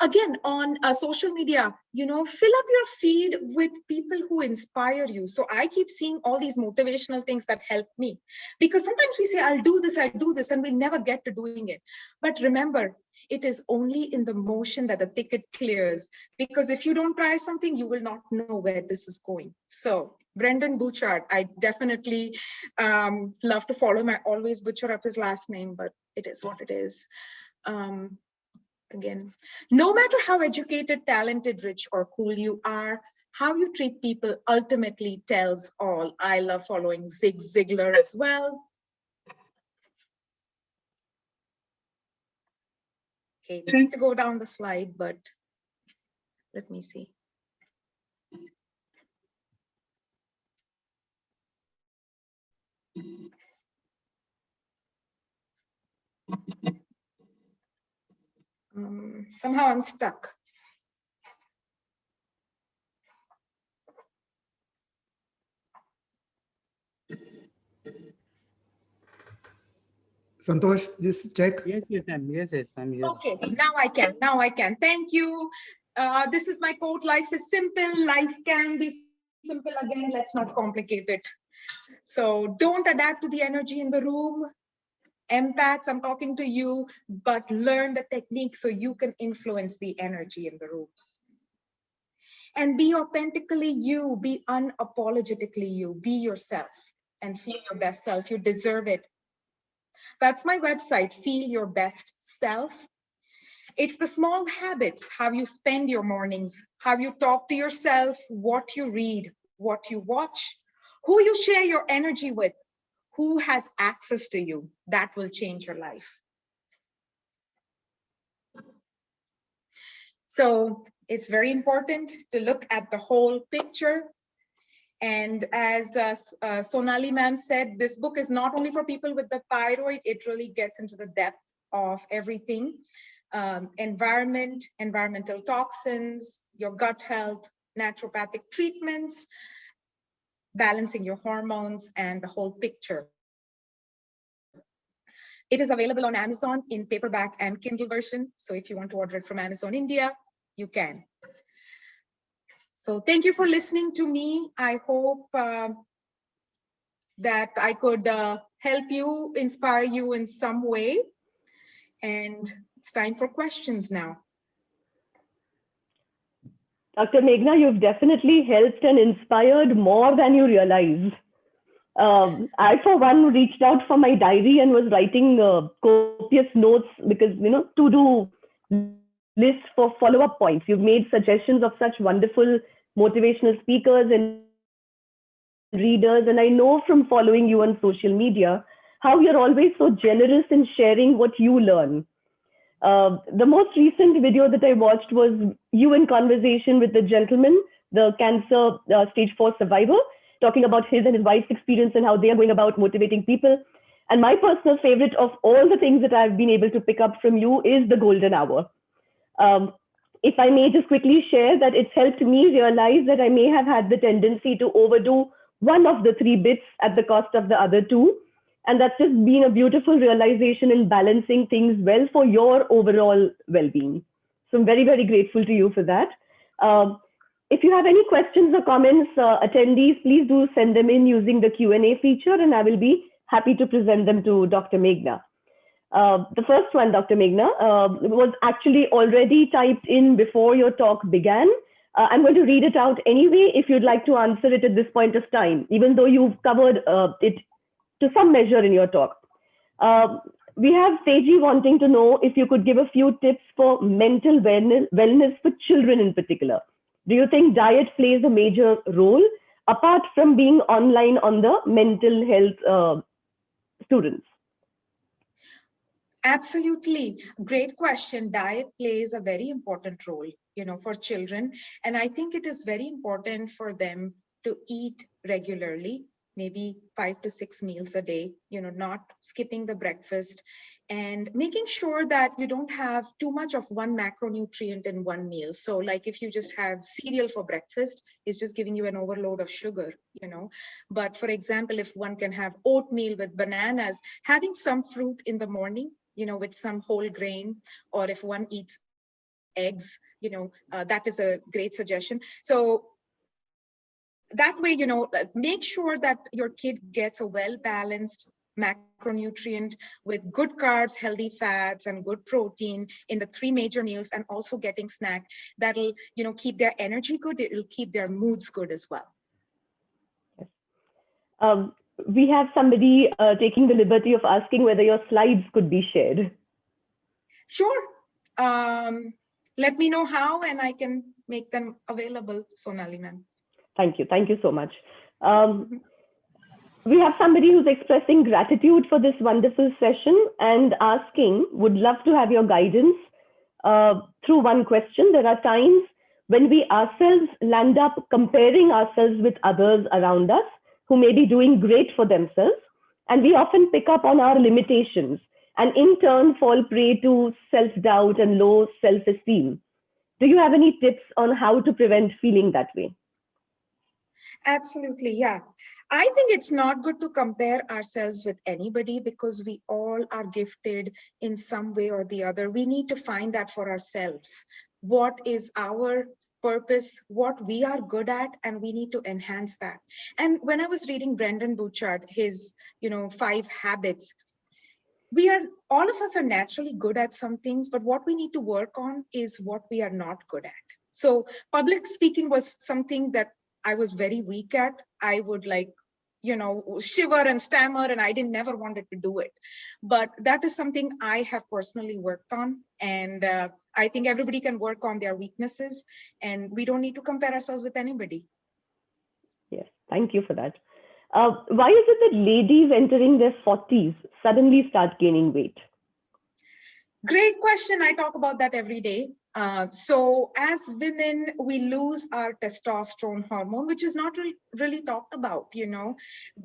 Again, on social media, you know, fill up your feed with people who inspire you. So I keep seeing all these motivational things that help me, because sometimes we say, I'll do this, and we never get to doing it. But remember, it is only in the motion that the ticket clears, because if you don't try something, you will not know where this is going. So Brendan Bouchard, I definitely love to follow him. I always butcher up his last name, but it is what it is. Again, no matter how educated, talented, rich, or cool you are, how you treat people ultimately tells all. I love following Zig Ziglar as well. Okay, trying to go down the slide, but let me see. Somehow I'm stuck. Santosh, just check. Yes, ma'am. Yes, I'm here. Okay, now I can. Thank you. This is my quote, life is simple. Life can be simple again. Let's not complicate it. So don't adapt to the energy in the room. Empaths, I'm talking to you, but learn the technique so you can influence the energy in the room. And be authentically you, be unapologetically you, be yourself and feel your best self. You deserve it. That's my website, Feel Your Best Self. It's the small habits, how you spend your mornings, how you talk to yourself, what you read, what you watch, who you share your energy with, who has access to you. That will change your life. So it's very important to look at the whole picture. And as Sonali ma'am said, this book is not only for people with the thyroid, it really gets into the depth of everything. Environment, environmental toxins, your gut health, naturopathic treatments, balancing your hormones, and the whole picture. It is available on Amazon in paperback and Kindle version. So if you want to order it from Amazon India, you can. So thank you for listening to me. I hope that I could help you, inspire you in some way. And it's time for questions now. Dr. Meghna, you've definitely helped and inspired more than you realize. I, for one, reached out for my diary and was writing copious notes because, you know, to do lists for follow-up points. You've made suggestions of such wonderful motivational speakers and readers. And I know from following you on social media, how you're always so generous in sharing what you learn. The most recent video that I watched was you in conversation with the gentleman, the cancer stage 4 survivor, talking about his and his wife's experience and how they are going about motivating people. And my personal favorite of all the things that I've been able to pick up from you is the golden hour. If I may just quickly share that it's helped me realize that I may have had the tendency to overdo one of the 3 bits at the cost of the other 2. And that's just been a beautiful realization in balancing things well for your overall well-being. So I'm very, very grateful to you for that. If you have any questions or comments, attendees, please do send them in using the Q&A feature, and I will be happy to present them to Dr. Meghna. The first one, Dr. Meghna, was actually already typed in before your talk began. I'm going to read it out anyway if you'd like to answer it at this point of time, even though you've covered it to some measure in your talk. We have Teji wanting to know if you could give a few tips for mental wellness for children in particular. Do you think diet plays a major role apart from being online on the mental health students? Absolutely. Great question. Diet plays a very important role, you know, for children. And I think it is very important for them to eat regularly, maybe 5 to 6 meals a day, you know, not skipping the breakfast, and making sure that you don't have too much of one macronutrient in one meal. So like if you just have cereal for breakfast, it's just giving you an overload of sugar, you know. But for example, if one can have oatmeal with bananas, having some fruit in the morning, you know, with some whole grain, or if one eats eggs, you know, that is a great suggestion. So that way, you know, make sure that your kid gets a well-balanced macronutrient with good carbs, healthy fats, and good protein in the three major meals, and also getting snack that'll, you know, keep their energy good. It'll keep their moods good as well. Um, we have somebody taking the liberty of asking whether your slides could be shared. Sure. Let me know how, and I can make them available, Sonali ma'am. Thank you. Thank you so much. We have somebody who's expressing gratitude for this wonderful session and asking, would love to have your guidance through one question. There are times when we ourselves land up comparing ourselves with others around us who may be doing great for themselves, and we often pick up on our limitations and in turn fall prey to self-doubt and low self-esteem. Do you have any tips on how to prevent feeling that way? Absolutely, yeah. I think it's not good to compare ourselves with anybody because we all are gifted in some way or the other. We need to find that for ourselves. What is our purpose, what we are good at, and we need to enhance that. And when I was reading Brendan Burchard, his, you know, 5 habits, all of us are naturally good at some things, but what we need to work on is what we are not good at. So public speaking was something that I was very weak at. I would like, you know, shiver and stammer, and I never wanted to do it. But that is something I have personally worked on. And I think everybody can work on their weaknesses, and we don't need to compare ourselves with anybody. Yes, thank you for that. Why is it that ladies entering their 40s suddenly start gaining weight? Great question. I talk about that every day. So as women, we lose our testosterone hormone, which is not really talked about. You know,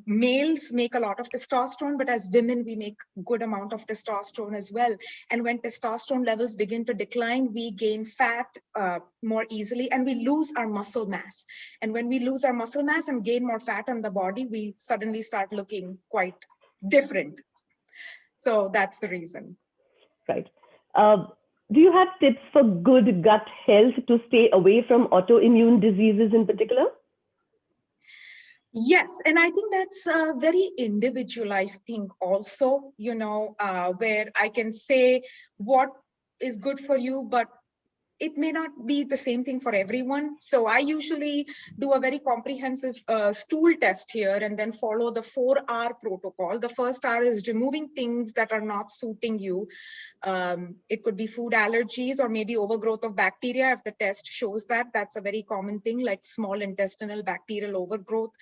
males make a lot of testosterone, but as women, we make good amount of testosterone as well. And when testosterone levels begin to decline, we gain fat more easily, and we lose our muscle mass. And when we lose our muscle mass and gain more fat on the body, we suddenly start looking quite different. So that's the reason. Right. Do you have tips for good gut health to stay away from autoimmune diseases in particular? Yes, and I think that's a very individualized thing also, you know, where I can say what is good for you, but it may not be the same thing for everyone. So I usually do a very comprehensive stool test here and then follow the 4R protocol. The first R is removing things that are not suiting you. It could be food allergies or maybe overgrowth of bacteria. If the test shows that, that's a very common thing, like small intestinal bacterial overgrowth.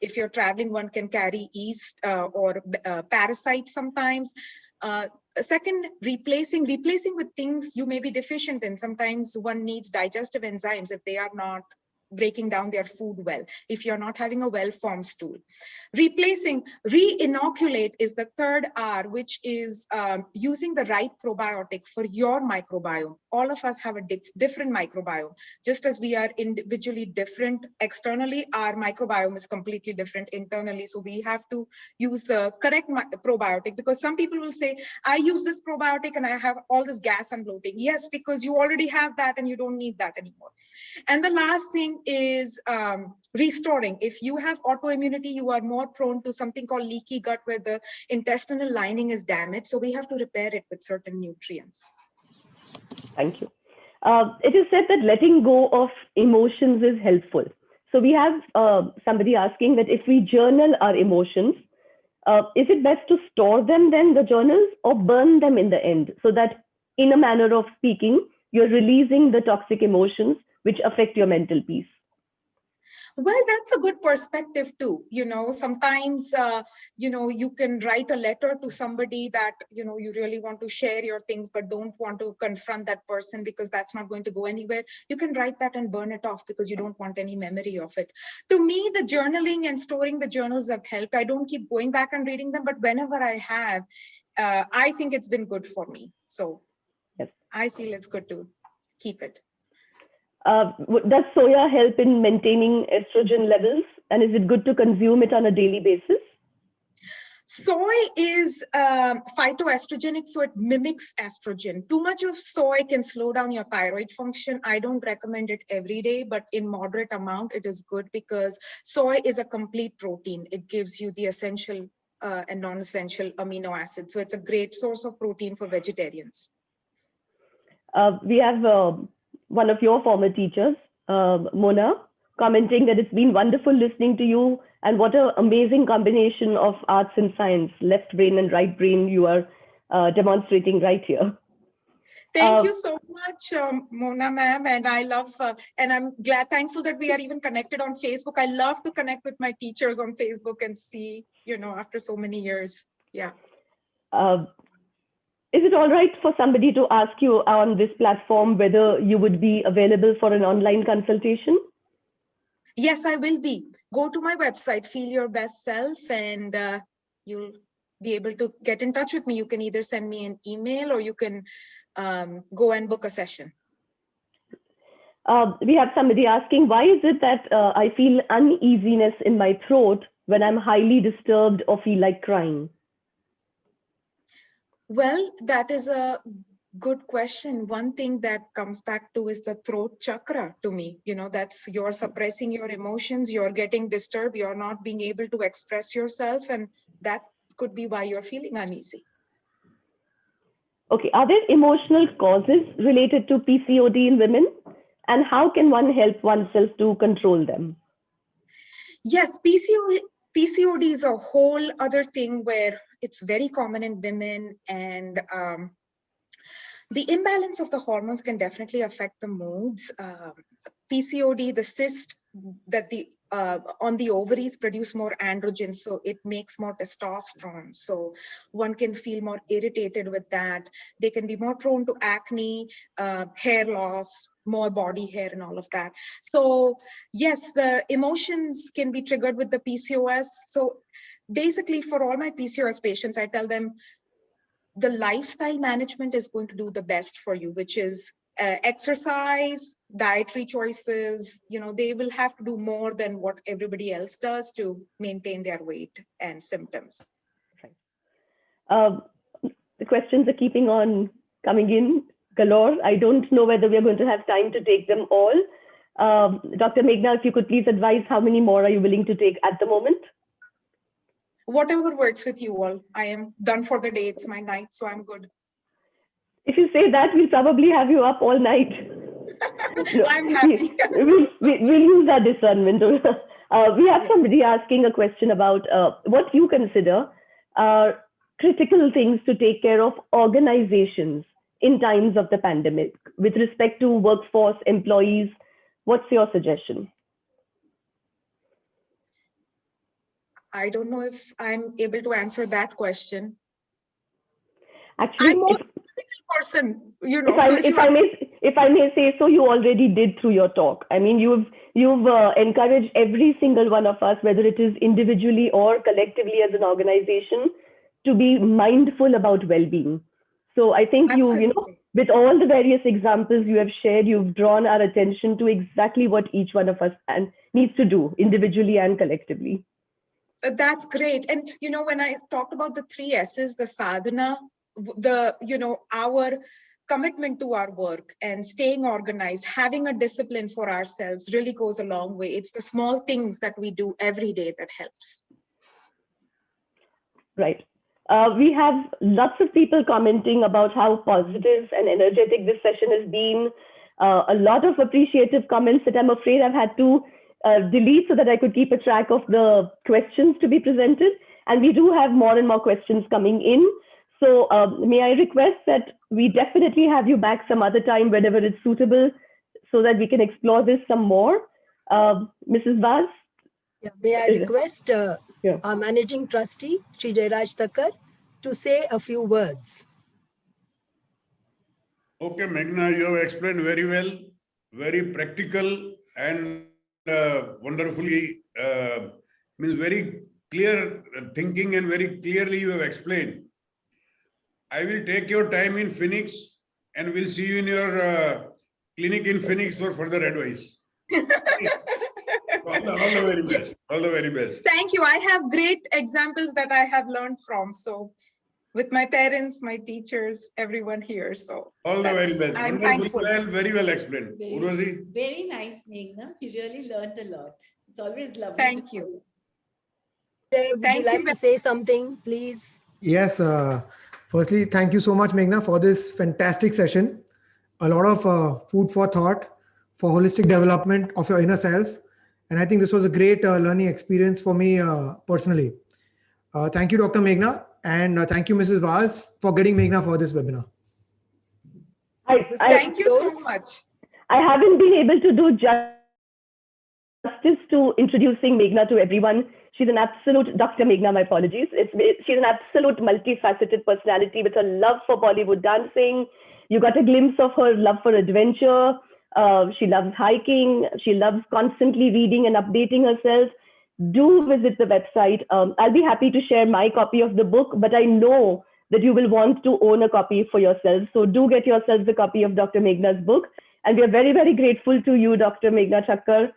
If you're traveling, one can carry yeast or parasites sometimes. Second, replacing with things you may be deficient in. Sometimes one needs digestive enzymes if they are not breaking down their food well, if you're not having a well-formed stool. Replacing, re-inoculate is the third R, which is using the right probiotic for your microbiome. All of us have a different microbiome. Just as we are individually different externally, our microbiome is completely different internally. So we have to use the correct probiotic, because some people will say, I use this probiotic and I have all this gas and bloating. Yes, because you already have that and you don't need that anymore. And the last thing is restoring. If you have autoimmunity, you are more prone to something called leaky gut, where the intestinal lining is damaged. So we have to repair it with certain nutrients. Thank you. It is said that letting go of emotions is helpful. So we have somebody asking that if we journal our emotions, is it best to store them then, the journals, or burn them in the end, so that in a manner of speaking, you're releasing the toxic emotions which affect your mental peace? Well, that's a good perspective too. You know, sometimes, you know, you can write a letter to somebody that, you know, you really want to share your things, but don't want to confront that person because that's not going to go anywhere. You can write that and burn it off because you don't want any memory of it. To me, the journaling and storing the journals have helped. I don't keep going back and reading them, but whenever I have, I think it's been good for me. So Yes. I feel it's good to keep it. Does soya help in maintaining estrogen levels? And is it good to consume it on a daily basis? Soy is phytoestrogenic, so it mimics estrogen. Too much of soy can slow down your thyroid function. I don't recommend it every day, but in moderate amount, it is good because soy is a complete protein. It gives you the essential and non-essential amino acids. So it's a great source of protein for vegetarians. We have one of your former teachers, Mona, commenting that it's been wonderful listening to you and what an amazing combination of arts and science, left brain and right brain you are demonstrating right here. Thank you so much, Mona ma'am. And I love, and I'm thankful that we are even connected on Facebook. I love to connect with my teachers on Facebook and see, after so many years. Yeah. Is it all right for somebody to ask you on this platform whether you would be available for an online consultation? Yes, I will be. Go to my website, Feel Your Best Self, and you'll be able to get in touch with me. You can either send me an email or you can go and book a session. We have somebody asking, why is it that I feel uneasiness in my throat when I'm highly disturbed or feel like crying? Well, that is a good question. One thing that comes back to is the throat chakra to me. That's you're suppressing your emotions, you're getting disturbed, you're not being able to express yourself, and that could be why you're feeling uneasy. Okay, are there emotional causes related to PCOD in women? And how can one help oneself to control them? Yes, PCOD is a whole other thing where it's very common in women, and the imbalance of the hormones can definitely affect the moods. PCOD, the cyst that on the ovaries produce more androgen, so it makes more testosterone. So one can feel more irritated with that. They can be more prone to acne, hair loss, more body hair and all of that. So yes, the emotions can be triggered with the PCOS. So basically for all my PCOS patients, I tell them, the lifestyle management is going to do the best for you, which is exercise, dietary choices. They will have to do more than what everybody else does to maintain their weight and symptoms. Right. The questions are keeping on coming in galore. I don't know whether we're going to have time to take them all. Dr. Meghna, if you could please advise how many more are you willing to take at the moment? Whatever works with you all. I am done for the day. It's my night, so I'm good. If you say that, we'll probably have you up all night. No, I'm happy. we'll use our discernment. We have somebody asking a question about what you consider are critical things to take care of organizations in times of the pandemic with respect to workforce, employees. What's your suggestion? I don't know if I'm able to answer that question. Actually, I'm more a critical person, if I may say so, you already did through your talk. I mean, you've encouraged every single one of us, whether it is individually or collectively as an organization, to be mindful about well-being. So I think with all the various examples you have shared, you've drawn our attention to exactly what each one of us needs to do individually and collectively. That's great. And, when I talked about the 3 S's, the sadhana, our commitment to our work and staying organized, having a discipline for ourselves really goes a long way. It's the small things that we do every day that helps. Right. We have lots of people commenting about how positive and energetic this session has been. A lot of appreciative comments that I'm afraid I've had to delete so that I could keep a track of the questions to be presented. And we do have more and more questions coming in. So may I request that we definitely have you back some other time whenever it's suitable so that we can explore this some more. Mrs. Vaz? Yeah, may I request our managing trustee, Sri Jairaj Thacker, to say a few words. Okay, Meghna, you have explained very well, very practical and wonderfully, means very clear thinking and very clearly you have explained. I will take your time in Phoenix and we'll see you in your clinic in Phoenix for further advice. All the very best. All the very best. Thank you. I have great examples that I have learned from. So with my parents, my teachers, everyone here. So all the very best. I'm Wonderful. thankful. Well, very well explained. Urvashi? Very nice, Meghna. You really learned a lot. It's always lovely. Thank you. Would Thank you you like to very- say something, please? Yes. Firstly, thank you so much, Meghna, for this fantastic session. A lot of food for thought for holistic development of your inner self. And I think this was a great learning experience for me personally. Thank you, Dr. Meghna. And thank you, Mrs. Vaz, for getting Meghna for this webinar. Thank you so much. I haven't been able to do justice to introducing Meghna to everyone. She's an absolute, Dr. Meghna, my apologies. She's an absolute multifaceted personality with a love for Bollywood dancing. You got a glimpse of her love for adventure. She loves hiking. She loves constantly reading and updating herself. Do visit the website. I'll be happy to share my copy of the book, but I know that you will want to own a copy for yourself. So do get yourselves a copy of Dr. Meghna's book. And we are very, very grateful to you, Dr. Meghna Thacker,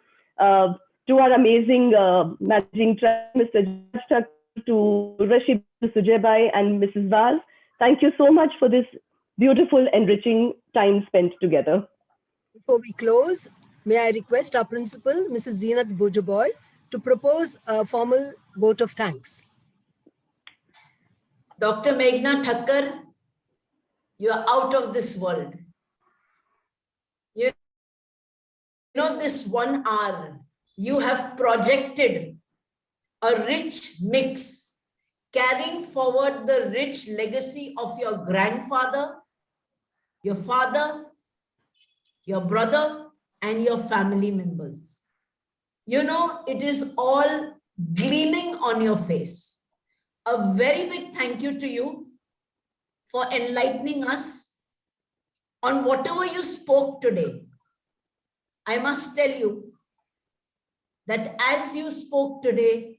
to our amazing managing trustee, Mr. Thacker, to Rashid Sujaybai and Mrs. Vaz. Thank you so much for this beautiful, enriching time spent together. Before we close, may I request our principal, Mrs. Zeenat Bojaboy, to propose a formal vote of thanks. Dr. Meghna Thacker, you are out of this world. You know, this 1 hour, you have projected a rich mix, carrying forward the rich legacy of your grandfather, your father, your brother, and your family members. You know, it is all gleaming on your face. A very big thank you to you for enlightening us on whatever you spoke today. I must tell you that as you spoke today,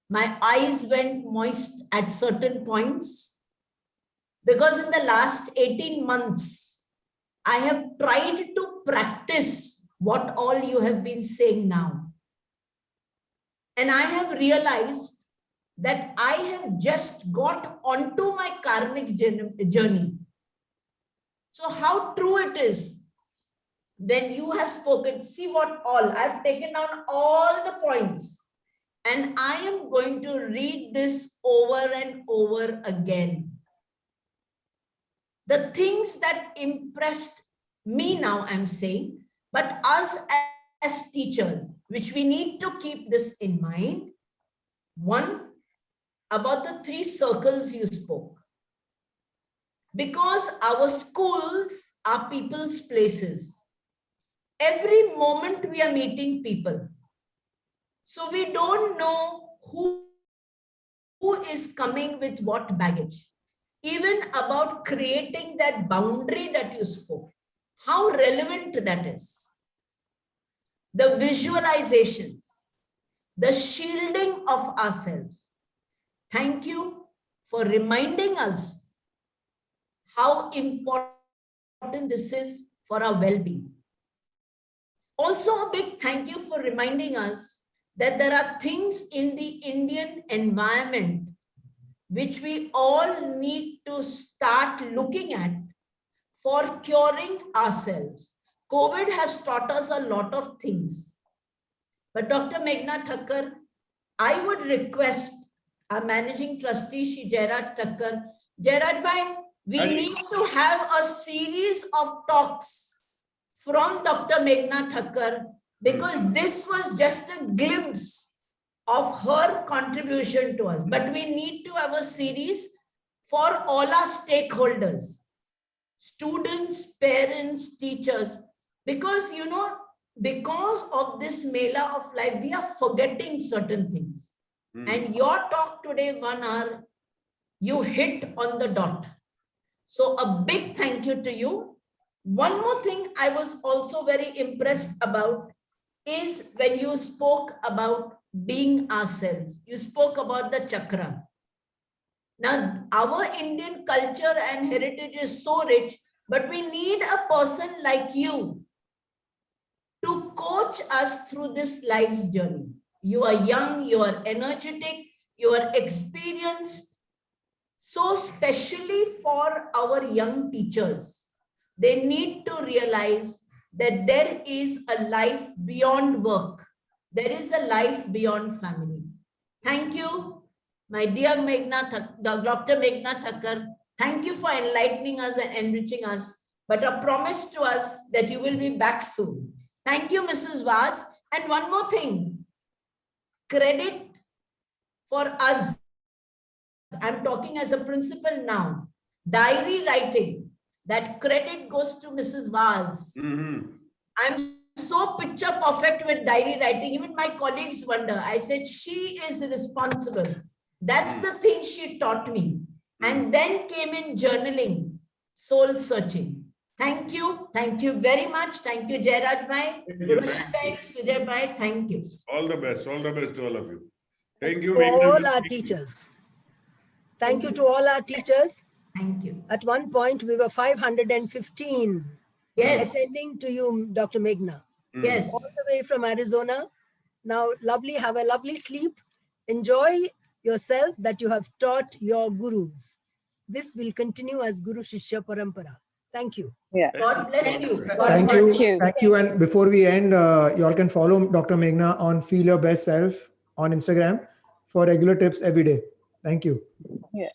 my eyes went moist at certain points because in the last 18 months, I have tried to practice what all you have been saying now. And I have realized that I have just got onto my karmic journey. So how true it is when you have spoken. See what all, I've taken down all the points and I am going to read this over and over again. The things that impressed me now, I'm saying, but us as teachers, which we need to keep this in mind. One, about the 3 circles you spoke. Because our schools are people's places. Every moment we are meeting people. So we don't know who is coming with what baggage. Even about creating that boundary that you spoke. How relevant that is. The visualizations, the shielding of ourselves. Thank you for reminding us how important this is for our well-being. Also, a big thank you for reminding us that there are things in the Indian environment which we all need to start looking at for curing ourselves. COVID has taught us a lot of things. But Dr. Meghna Thacker, I would request our managing trustee, Shri Jairaj Thacker, Jairaj bhai, we need to have a series of talks from Dr. Meghna Thacker because this was just a glimpse of her contribution to us. But we need to have a series for all our stakeholders, students, parents, teachers, because, you know, because of this mela of life, we are forgetting certain things. And your talk today, 1 hour, you hit on the dot. So a big thank you to you. One more thing I was also very impressed about is when you spoke about being ourselves. You spoke about the chakra. Now, our Indian culture and heritage is so rich, but we need a person like you to coach us through this life's journey. You are young, you are energetic, you are experienced. So, especially for our young teachers, they need to realize that there is a life beyond work. There is a life beyond family. Thank you, my dear Dr. Meghna Thacker. Thank you for enlightening us and enriching us, but a promise to us that you will be back soon. Thank you, Mrs. Vaz. And one more thing, credit for us. I'm talking as a principal now. Diary writing, that credit goes to Mrs. Vaz. I'm so picture perfect with diary writing. Even my colleagues wonder. I said, she is responsible. That's the thing she taught me. And then came in journaling, soul searching. Thank you. Thank you very much. Thank you, Jairaj Bhai, Urvashi Bhai, Sujay Bhai. Thank you. All the best. All the best to all of you. Thank you, To Meghna. all our teachers. Thank you to all our teachers. Thank you. At one point, we were 515 Yes. attending to you, Dr. Meghna, Yes. all the way from Arizona. Now, lovely, have a lovely sleep. Enjoy yourself that you have taught your gurus. This will continue as Guru Shishya Parampara. Thank you. Yeah. God bless you. God Thank bless you. you. Thank you. And before we end, you all can follow Dr. Meghna on Feel Your Best Self on Instagram for regular tips every day. Thank you. Yeah.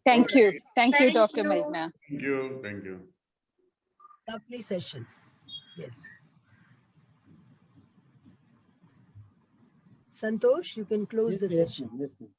Thank you. Thank you, Thank Dr. you. Meghna. Thank you. Thank you. Lovely session. Yes. Santosh, you can close the Yes, session. ma'am. Yes, ma'am.